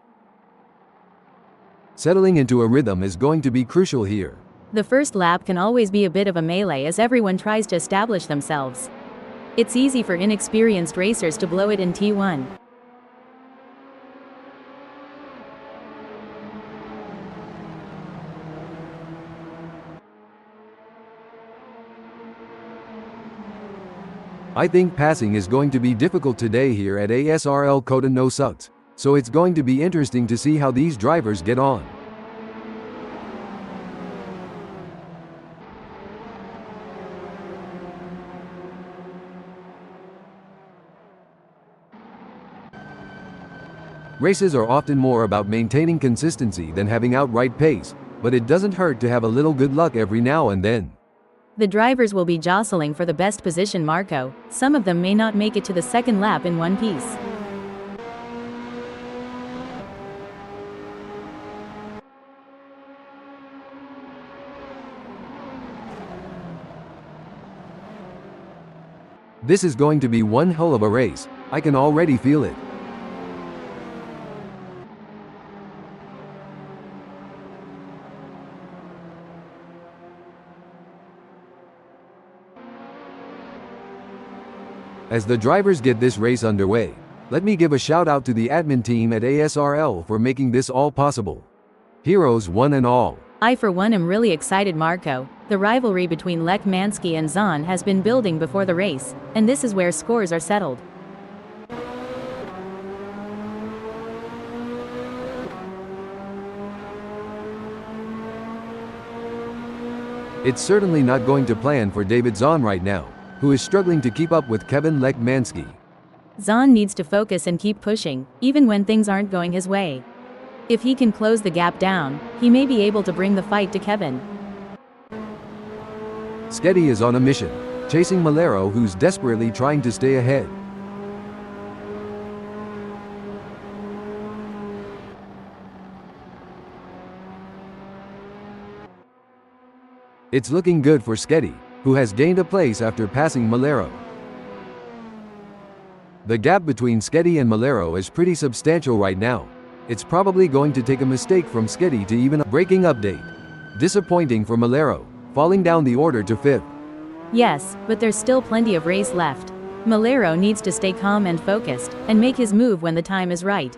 Settling into a rhythm is going to be crucial here. The first lap can always be a bit of a melee as everyone tries to establish themselves. It's easy for inexperienced racers to blow it in T1. I think passing is going to be difficult today here at ASRL CotA No Sucks, so it's going to be interesting to see how these drivers get on. Races are often more about maintaining consistency than having outright pace, but it doesn't hurt to have a little good luck every now and then. The drivers will be jostling for the best position, Marco. Some of them may not make it to the second lap in one piece. This is going to be one hell of a race. I can already feel it. As the drivers get this race underway, let me give a shout out to the admin team at ASRL for making this all possible. Heroes one and all. I for one am really excited, Marco. The rivalry between Lech Mansky and Zahn has been building before the race, and this is where scores are settled. It's certainly not going to plan for David Zahn right now, who is struggling to keep up with Kevin Lech Mansky. Zahn needs to focus and keep pushing, even when things aren't going his way. If he can close the gap down, he may be able to bring the fight to Kevin. Sketty is on a mission, chasing Malero, who's desperately trying to stay ahead. It's looking good for Sketty, who has gained a place after passing Malero. The gap between Sketty and Malero is pretty substantial right now. It's probably going to take a mistake from Sketty to even a breaking update. Disappointing for Malero, falling down the order to 5th. Yes, but there's still plenty of race left. Malero needs to stay calm and focused, and make his move when the time is right.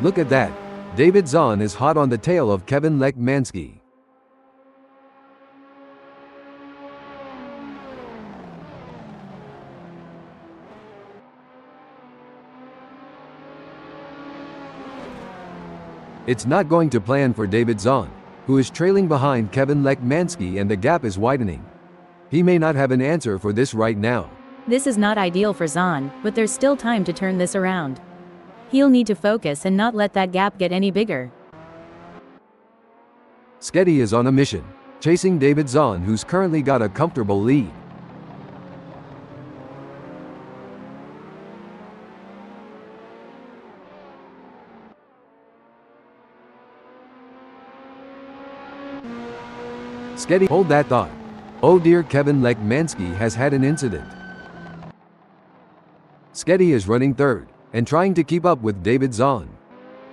Look at that. David Zahn is hot on the tail of Kevin Lech Mansky. It's not going to plan for David Zahn, who is trailing behind Kevin Lech Mansky, and the gap is widening. He may not have an answer for this right now. This is not ideal for Zahn, but there's still time to turn this around. He'll need to focus and not let that gap get any bigger. Sketty is on a mission, chasing David Zahn, who's currently got a comfortable lead. Sketty, hold that thought. Oh dear, Kevin Lech Mansky has had an incident. Sketty is running third, and trying to keep up with David Zahn.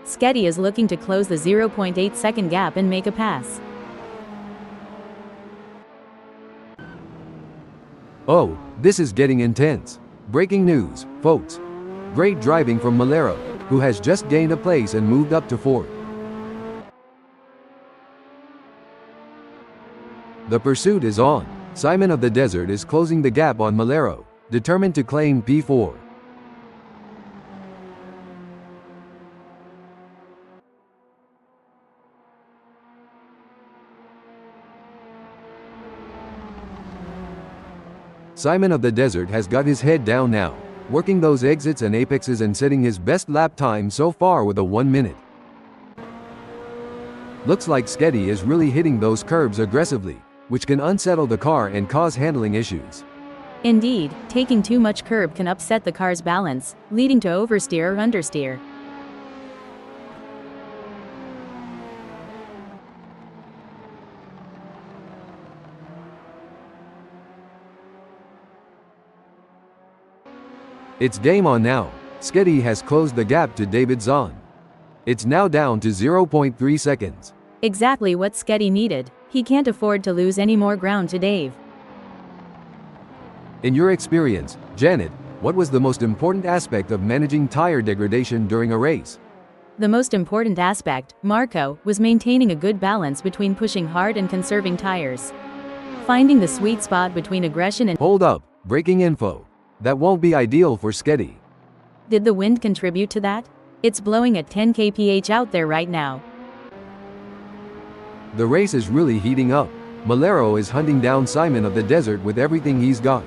Sketty is looking to close the 0.8 second gap and make a pass. Oh, this is getting intense. Breaking news, folks. Great driving from Malero, who has just gained a place and moved up to 4th. The pursuit is on. Simon of the Desert is closing the gap on Malero, determined to claim P4. Simon of the Desert has got his head down now, working those exits and apexes and setting his best lap time so far with a 1 minute. Looks like Sketty is really hitting those curbs aggressively, which can unsettle the car and cause handling issues. Indeed, taking too much curb can upset the car's balance, leading to oversteer or understeer. It's game on now. Sketty has closed the gap to David Zahn. It's now down to 0.3 seconds. Exactly what Sketty needed. He can't afford to lose any more ground to Dave. In your experience, Janet, what was the most important aspect of managing tire degradation during a race? The most important aspect, Marco, was maintaining a good balance between pushing hard and conserving tires. Finding the sweet spot between aggression and— Hold up, breaking info. That won't be ideal for Sketty. Did the wind contribute to that? It's blowing at 10 kph out there right now. The race is really heating up. Malero is hunting down Simon of the Desert with everything he's got.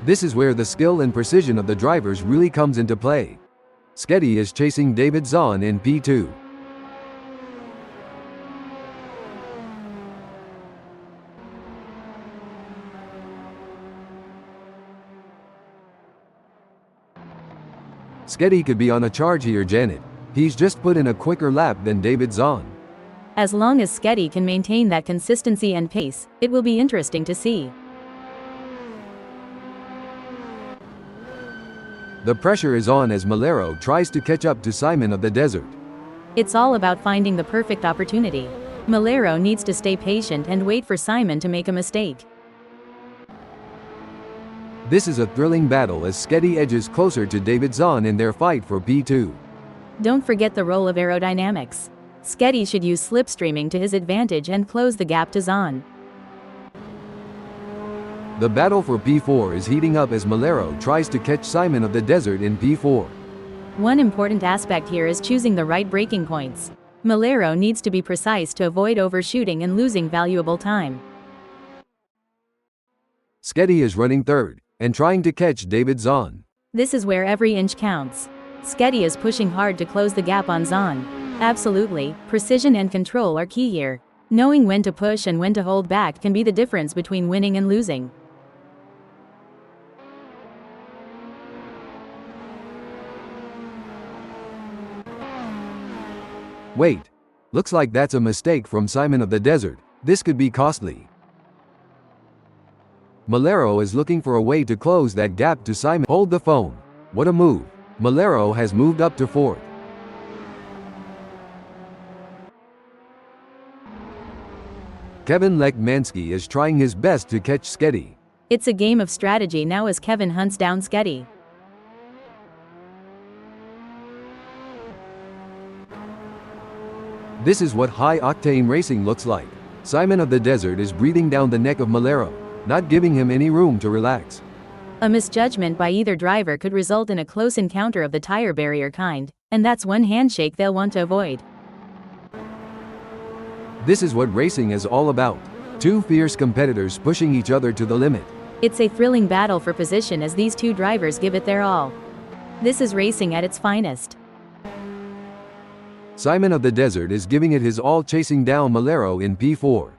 This is where the skill and precision of the drivers really comes into play. Sketty is chasing David Zahn in P2. Sketty could be on a charge here, Janet. He's just put in a quicker lap than David Zahn. As long as Sketty can maintain that consistency and pace, it will be interesting to see. The pressure is on as Malero tries to catch up to Simon of the Desert. It's all about finding the perfect opportunity. Malero needs to stay patient and wait for Simon to make a mistake. This is a thrilling battle as Sketty edges closer to David Zahn in their fight for P2. Don't forget the role of aerodynamics. Sketty should use slipstreaming to his advantage and close the gap to Zahn. The battle for P4 is heating up as Malero tries to catch Simon of the Desert in P4. One important aspect here is choosing the right braking points. Malero needs to be precise to avoid overshooting and losing valuable time. Sketty is running third and trying to catch David Zahn. This is where every inch counts. Sketty is pushing hard to close the gap on Zahn. Absolutely, precision and control are key here. Knowing when to push and when to hold back can be the difference between winning and losing. Wait. Looks like that's a mistake from Simon of the Desert. This could be costly. Malero is looking for a way to close that gap to Simon. Hold the phone. What a move. Malero has moved up to fourth. Kevin Lekmansky is trying his best to catch Sketty. It's a game of strategy now as Kevin hunts down Sketty. This is what high-octane racing looks like. Simon of the Desert is breathing down the neck of Malero, not giving him any room to relax. A misjudgment by either driver could result in a close encounter of the tire barrier kind, and that's one handshake they'll want to avoid. This is what racing is all about. Two fierce competitors pushing each other to the limit. It's a thrilling battle for position as these two drivers give it their all. This is racing at its finest. Simon of the Desert is giving it his all, chasing down Malero in P4.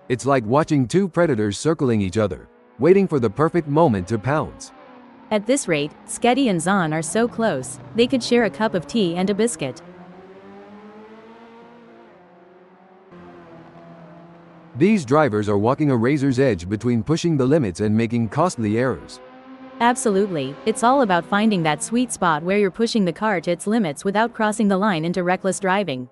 It's like watching two predators circling each other, waiting for the perfect moment to pounce. At this rate, Sketty and Zahn are so close, they could share a cup of tea and a biscuit. These drivers are walking a razor's edge between pushing the limits and making costly errors. Absolutely, it's all about finding that sweet spot where you're pushing the car to its limits without crossing the line into reckless driving.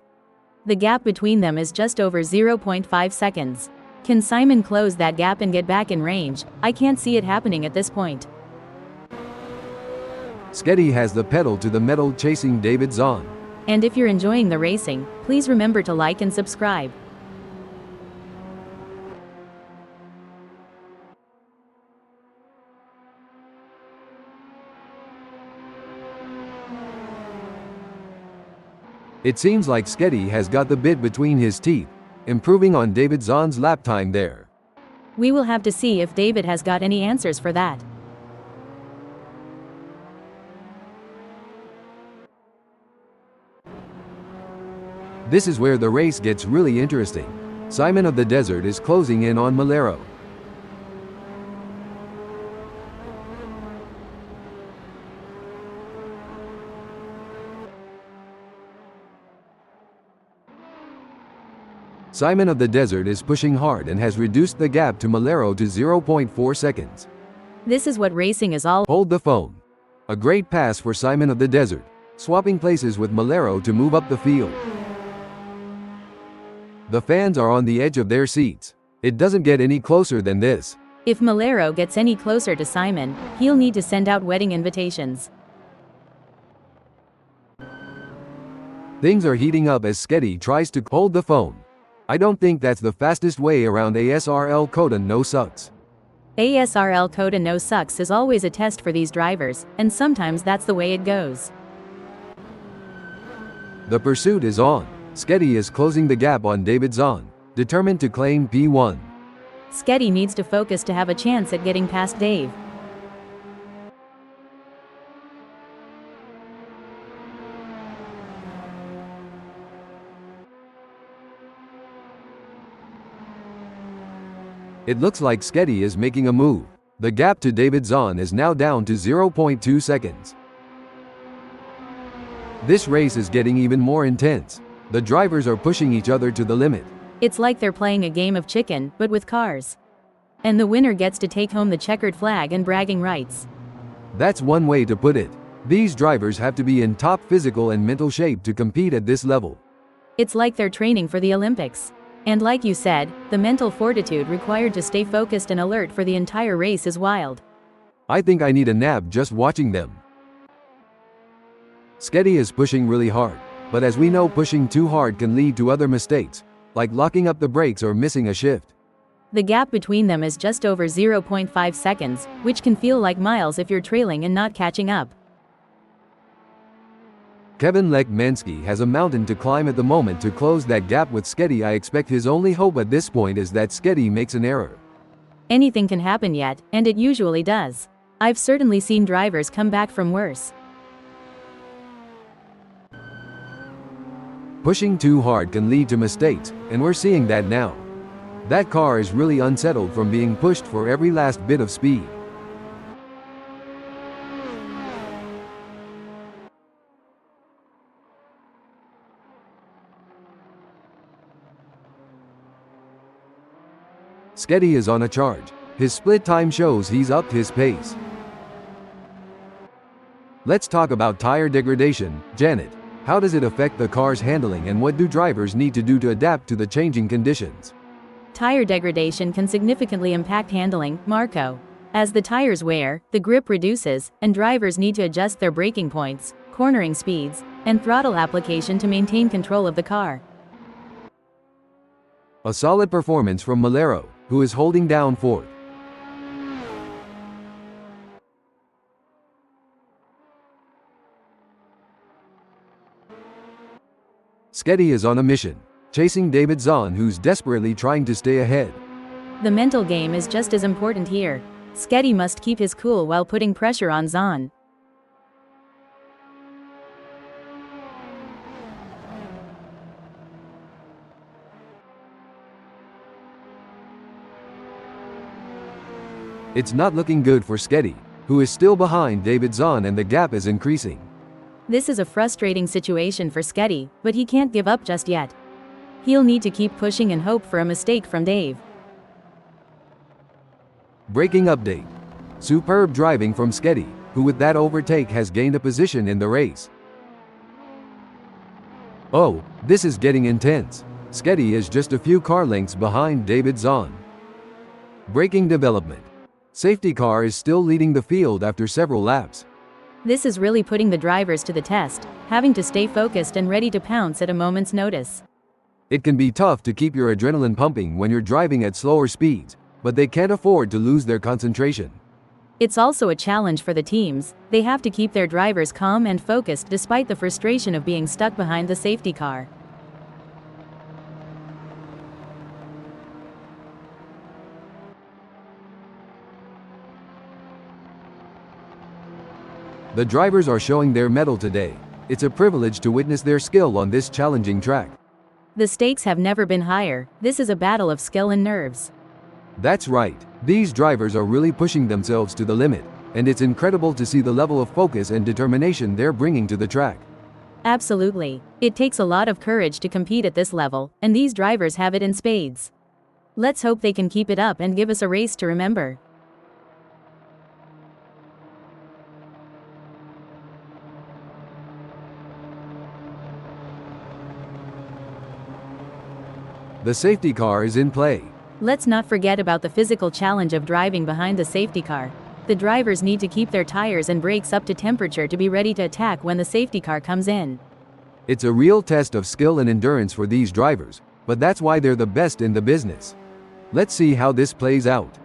The gap between them is just over 0.5 seconds. Can Simon close that gap and get back in range? I can't see it happening at this point. Sketty has the pedal to the metal, chasing David Zahn. And if you're enjoying the racing, please remember to like and subscribe. It seems like Sketty has got the bit between his teeth, improving on David Zahn's lap time there. We will have to see if David has got any answers for that. This is where the race gets really interesting. Simon of the Desert is closing in on Malero. Simon of the Desert is pushing hard and has reduced the gap to Malero to 0.4 seconds. This is what racing is all. Hold the phone. A great pass for Simon of the Desert, swapping places with Malero to move up the field. The fans are on the edge of their seats. It doesn't get any closer than this. If Malero gets any closer to Simon, he'll need to send out wedding invitations. Things are heating up as Sketty tries to hold the phone. I don't think that's the fastest way around ASRL CotA no sucks. ASRL CotA no sucks is always a test for these drivers, and sometimes that's the way it goes. The pursuit is on. Sketty is closing the gap on David Zahn, determined to claim P1. Sketty needs to focus to have a chance at getting past Dave. It looks like Sketty is making a move. The gap to David Zahn is now down to 0.2 seconds. This race is getting even more intense. The drivers are pushing each other to the limit. It's like they're playing a game of chicken, but with cars. And the winner gets to take home the checkered flag and bragging rights. That's one way to put it. These drivers have to be in top physical and mental shape to compete at this level. It's like they're training for the Olympics. And like you said, the mental fortitude required to stay focused and alert for the entire race is wild. I think I need a nap just watching them. Sketty is pushing really hard, but as we know, pushing too hard can lead to other mistakes, like locking up the brakes or missing a shift. The gap between them is just over 0.5 seconds, which can feel like miles if you're trailing and not catching up. Kevin Lekmansky has a mountain to climb at the moment to close that gap with Sketty. I expect his only hope at this point is that Sketty makes an error. Anything can happen yet, and it usually does. I've certainly seen drivers come back from worse. Pushing too hard can lead to mistakes, and we're seeing that now. That car is really unsettled from being pushed for every last bit of speed. Sketty is on a charge. His split time shows he's upped his pace. Let's talk about tire degradation. Janet, how does it affect the car's handling and what do drivers need to do to adapt to the changing conditions? Tire degradation can significantly impact handling, Marco. As the tires wear, the grip reduces, and drivers need to adjust their braking points, cornering speeds, and throttle application to maintain control of the car. A solid performance from Malero, who is holding down fourth. Sketty is on a mission, chasing David Zahn, who's desperately trying to stay ahead. The mental game is just as important here. Sketty must keep his cool while putting pressure on Zahn. It's not looking good for Sketty, who is still behind David Zahn, and the gap is increasing. This is a frustrating situation for Sketty, but he can't give up just yet. He'll need to keep pushing and hope for a mistake from Dave. Braking update. Superb driving from Sketty, who with that overtake has gained a position in the race. Oh, this is getting intense. Sketty is just a few car lengths behind David Zahn. Braking development. Safety car is still leading the field after several laps. This is really putting the drivers to the test, having to stay focused and ready to pounce at a moment's notice. It can be tough to keep your adrenaline pumping when you're driving at slower speeds, but they can't afford to lose their concentration. It's also a challenge for the teams. They have to keep their drivers calm and focused despite the frustration of being stuck behind the safety car. The drivers are showing their mettle today. It's a privilege to witness their skill on this challenging track. The stakes have never been higher. This is a battle of skill and nerves. That's right. These drivers are really pushing themselves to the limit, and it's incredible to see the level of focus and determination they're bringing to the track. Absolutely. It takes a lot of courage to compete at this level, and these drivers have it in spades. Let's hope they can keep it up and give us a race to remember. The safety car is in play. Let's not forget about the physical challenge of driving behind the safety car. The drivers need to keep their tires and brakes up to temperature to be ready to attack when the safety car comes in. It's a real test of skill and endurance for these drivers, but that's why they're the best in the business. Let's see how this plays out.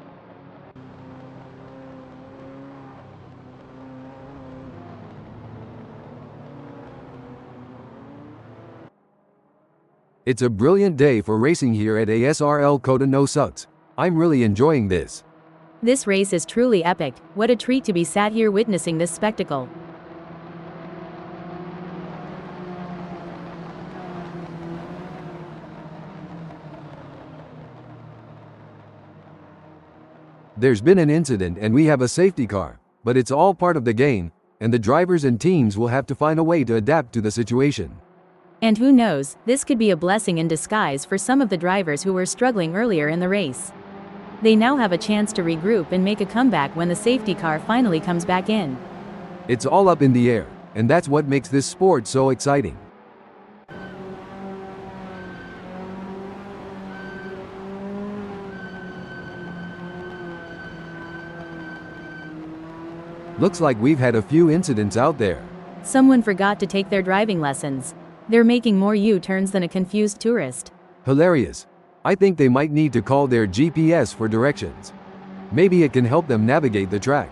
It's a brilliant day for racing here at ASRL CotA No Sucks. I'm really enjoying this. This race is truly epic. What a treat to be sat here witnessing this spectacle. There's been an incident and we have a safety car, but it's all part of the game, and the drivers and teams will have to find a way to adapt to the situation. And who knows, this could be a blessing in disguise for some of the drivers who were struggling earlier in the race. They now have a chance to regroup and make a comeback when the safety car finally comes back in. It's all up in the air, and that's what makes this sport so exciting. Looks like we've had a few incidents out there. Someone forgot to take their driving lessons. They're making more U-turns than a confused tourist. Hilarious. I think they might need to call their GPS for directions. Maybe it can help them navigate the track.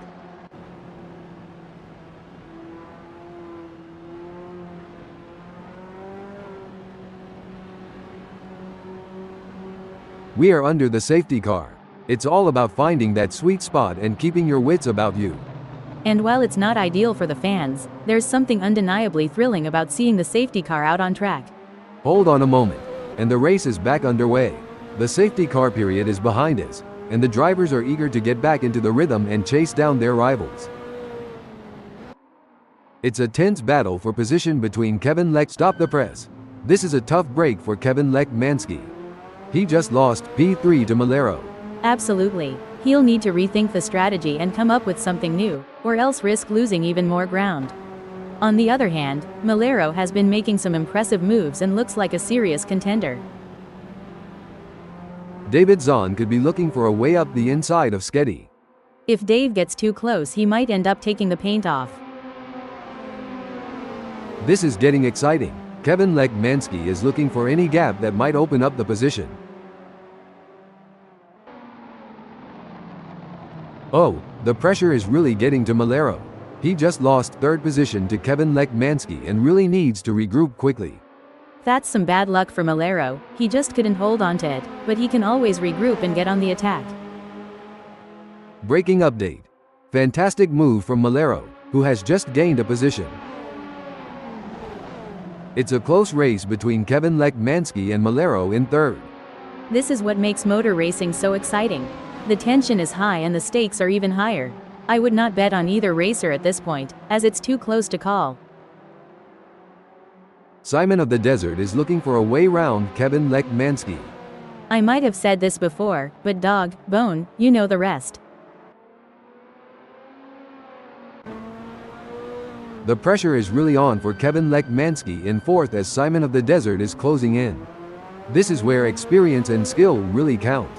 We are under the safety car. It's all about finding that sweet spot and keeping your wits about you. And while it's not ideal for the fans, there's something undeniably thrilling about seeing the safety car out on track. Hold on a moment, and the race is back underway. The safety car period is behind us, and the drivers are eager to get back into the rhythm and chase down their rivals. It's a tense battle for position between Kevin Lech. Stop the press. This is a tough break for Kevin Lech Mansky. He just lost P3 to Malero. Absolutely. He'll need to rethink the strategy and come up with something new, or else risk losing even more ground. On the other hand, Malero has been making some impressive moves and looks like a serious contender. David Zahn could be looking for a way up the inside of Sketty. If Dave gets too close, he might end up taking the paint off. This is getting exciting. Kevin Lech Mansky is looking for any gap that might open up the position. Oh, the pressure is really getting to Malero. He just lost third position to Kevin Lech Mansky and really needs to regroup quickly. That's some bad luck for Malero. He just couldn't hold on to it, but he can always regroup and get on the attack. Breaking update. Fantastic move from Malero, who has just gained a position. It's a close race between Kevin Lech Mansky and Malero in third. This is what makes motor racing so exciting. The tension is high and the stakes are even higher. I would not bet on either racer at this point, as it's too close to call. Simon of the Desert is looking for a way round Kevin Lech Mansky. I might have said this before, but dog, bone, you know the rest. The pressure is really on for Kevin Lech Mansky in fourth as Simon of the Desert is closing in. This is where experience and skill really count.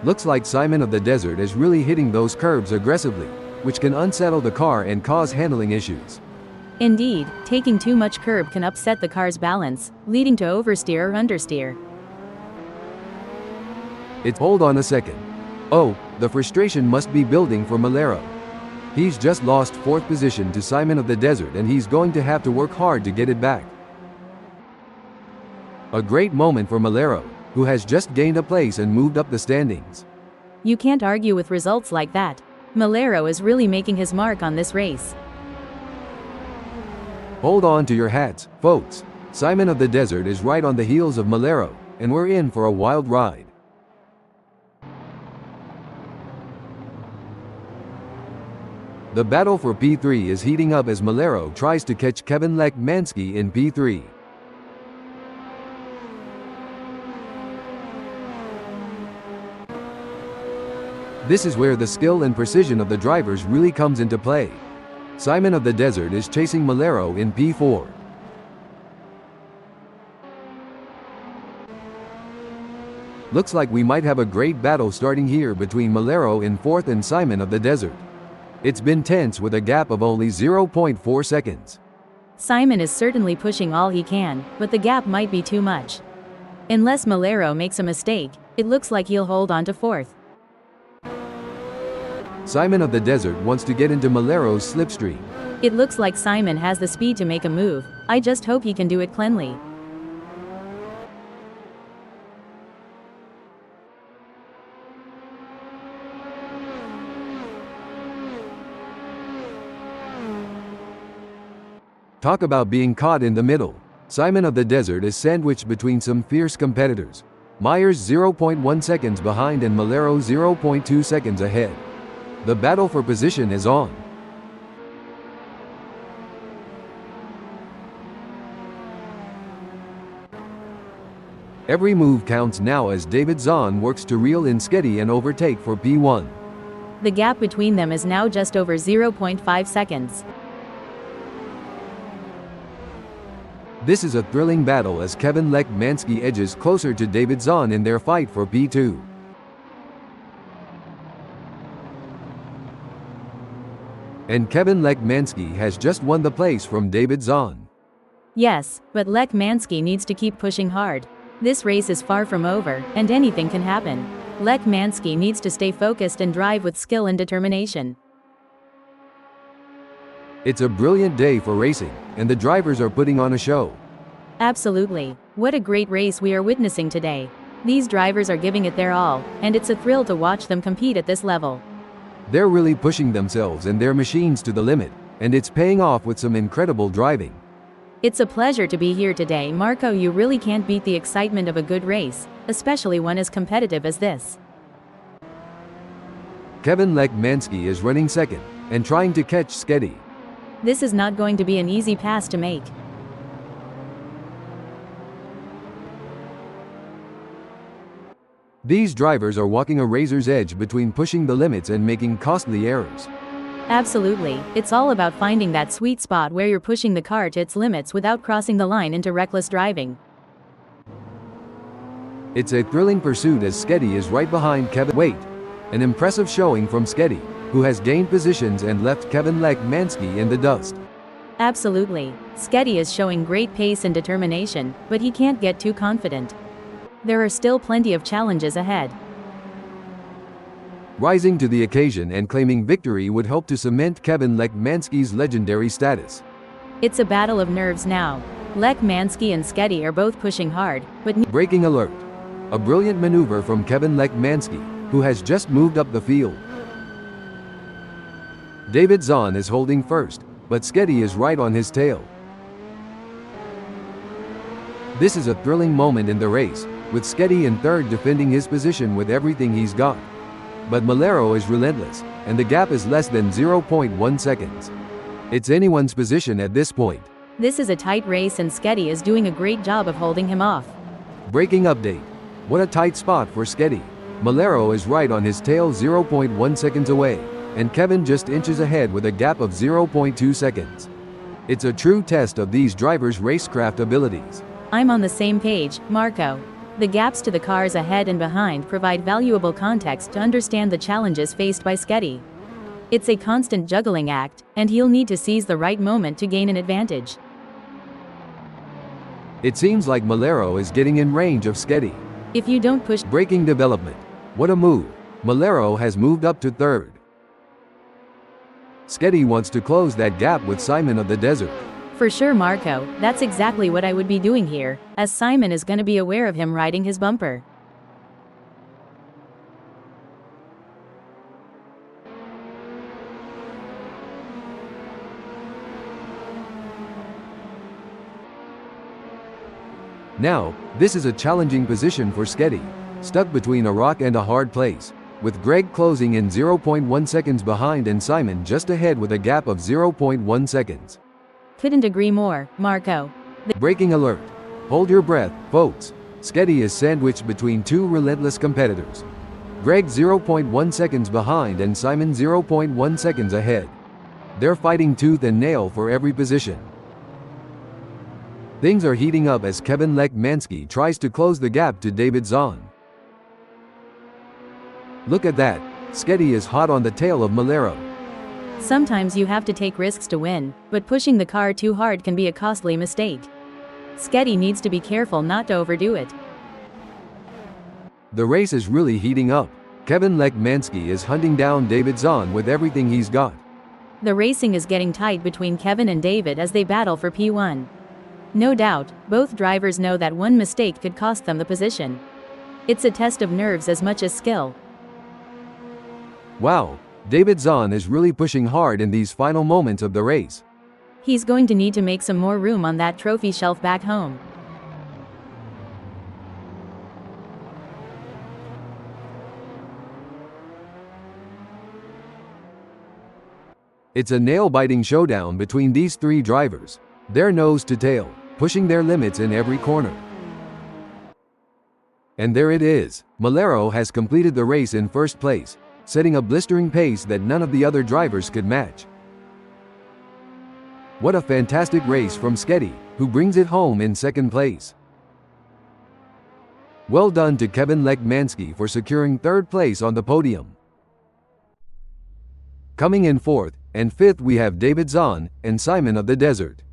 Looks like Simon of the Desert is really hitting those curbs aggressively, which can unsettle the car and cause handling issues. Indeed, taking too much curb can upset the car's balance, leading to oversteer or understeer. Hold on a second. Oh, the frustration must be building for Malero. He's just lost fourth position to Simon of the Desert and he's going to have to work hard to get it back. A great moment for Malero, who has just gained a place and moved up the standings. You can't argue with results like that. Malero is really making his mark on this race. Hold on to your hats, folks. Simon of the Desert is right on the heels of Malero, and we're in for a wild ride. The battle for P3 is heating up as Malero tries to catch Kevin Lekmansky in P3. This is where the skill and precision of the drivers really comes into play. Simon of the Desert is chasing Malero in P4. Looks like we might have a great battle starting here between Malero in 4th and Simon of the Desert. It's been tense with a gap of only 0.4 seconds. Simon is certainly pushing all he can, but the gap might be too much. Unless Malero makes a mistake, it looks like he'll hold on to 4th. Simon of the Desert wants to get into Malero's slipstream. It looks like Simon has the speed to make a move. I just hope he can do it cleanly. Talk about being caught in the middle. Simon of the Desert is sandwiched between some fierce competitors. Myers 0.1 seconds behind and Malero 0.2 seconds ahead. The battle for position is on. Every move counts now as David Zahn works to reel in Sketty and overtake for P1. The gap between them is now just over 0.5 seconds. This is a thrilling battle as Kevin Lekmansky edges closer to David Zahn in their fight for P2. And Kevin Lekmansky has just won the place from David Zahn. Yes, but Lekmansky needs to keep pushing hard. This race is far from over, and anything can happen. Lekmansky needs to stay focused and drive with skill and determination. It's a brilliant day for racing, and the drivers are putting on a show. Absolutely. What a great race we are witnessing today. These drivers are giving it their all, and it's a thrill to watch them compete at this level. They're really pushing themselves and their machines to the limit, and it's paying off with some incredible driving. It's a pleasure to be here today, Marco. You really can't beat the excitement of a good race, especially one as competitive as this. Kevin Lekmansky is running second, and trying to catch Sketty. This is not going to be an easy pass to make. These drivers are walking a razor's edge between pushing the limits and making costly errors. Absolutely, it's all about finding that sweet spot where you're pushing the car to its limits without crossing the line into reckless driving. It's a thrilling pursuit as Sketty is right behind Kevin. Wait, an impressive showing from Sketty, who has gained positions and left Kevin Lekmansky in the dust. Absolutely, Sketty is showing great pace and determination, but he can't get too confident. There are still plenty of challenges ahead. Rising to the occasion and claiming victory would help to cement Kevin Lekmansky's legendary status. It's a battle of nerves now. Lekmansky and Sketty are both pushing hard, but Breaking alert. A brilliant maneuver from Kevin Lekmansky, who has just moved up the field. David Zahn is holding first, but Sketty is right on his tail. This is a thrilling moment in the race, with Sketty in third defending his position with everything he's got. But Malero is relentless, and the gap is less than 0.1 seconds. It's anyone's position at this point. this is a tight race and Sketty is doing a great job of holding him off. Breaking update. What a tight spot for Sketty. Malero is right on his tail 0.1 seconds away, and Kevin just inches ahead with a gap of 0.2 seconds. It's a true test of these drivers' racecraft abilities. I'm on the same page, Marco. The gaps to the cars ahead and behind provide valuable context to understand the challenges faced by Sketty. It's a constant juggling act, and he'll need to seize the right moment to gain an advantage. It seems like Malero is getting in range of Sketty. If you don't push. Braking development. What a move. Malero has moved up to third. Sketty wants to close that gap with Simon of the Desert. For sure, Marco, that's exactly what I would be doing here, as Simon is going to be aware of him riding his bumper. Now, this is a challenging position for Sketty, stuck between a rock and a hard place. with Greg closing in 0.1 seconds behind and Simon just ahead with a gap of 0.1 seconds. Couldn't agree more, Marco. Braking alert. Hold your breath, folks. Sketty is sandwiched between two relentless competitors. Greg 0.1 seconds behind and Simon 0.1 seconds ahead. They're fighting tooth and nail for every position. Things are heating up as Kevin Lekmanski tries to close the gap to David Zahn. Look at that. Sketty is hot on the tail of Malero. Sometimes you have to take risks to win, but pushing the car too hard can be a costly mistake. Sketty needs to be careful not to overdo it. The race is really heating up. Kevin Lekmanski is hunting down David Zahn with everything he's got. The racing is getting tight between Kevin and David as they battle for P1. No doubt, both drivers know that one mistake could cost them the position. It's a test of nerves as much as skill. Wow, David Zahn is really pushing hard in these final moments of the race. He's going to need to make some more room on that trophy shelf back home. It's a nail-biting showdown between these three drivers. They're nose to tail, pushing their limits in every corner. And there it is. Malero has completed the race in first place, setting a blistering pace that none of the other drivers could match. What a fantastic race from Sketty, who brings it home in second place. Well done to Kevin Lekmanski for securing third place on the podium. Coming in fourth and fifth we have David Zahn and Simon of the Desert.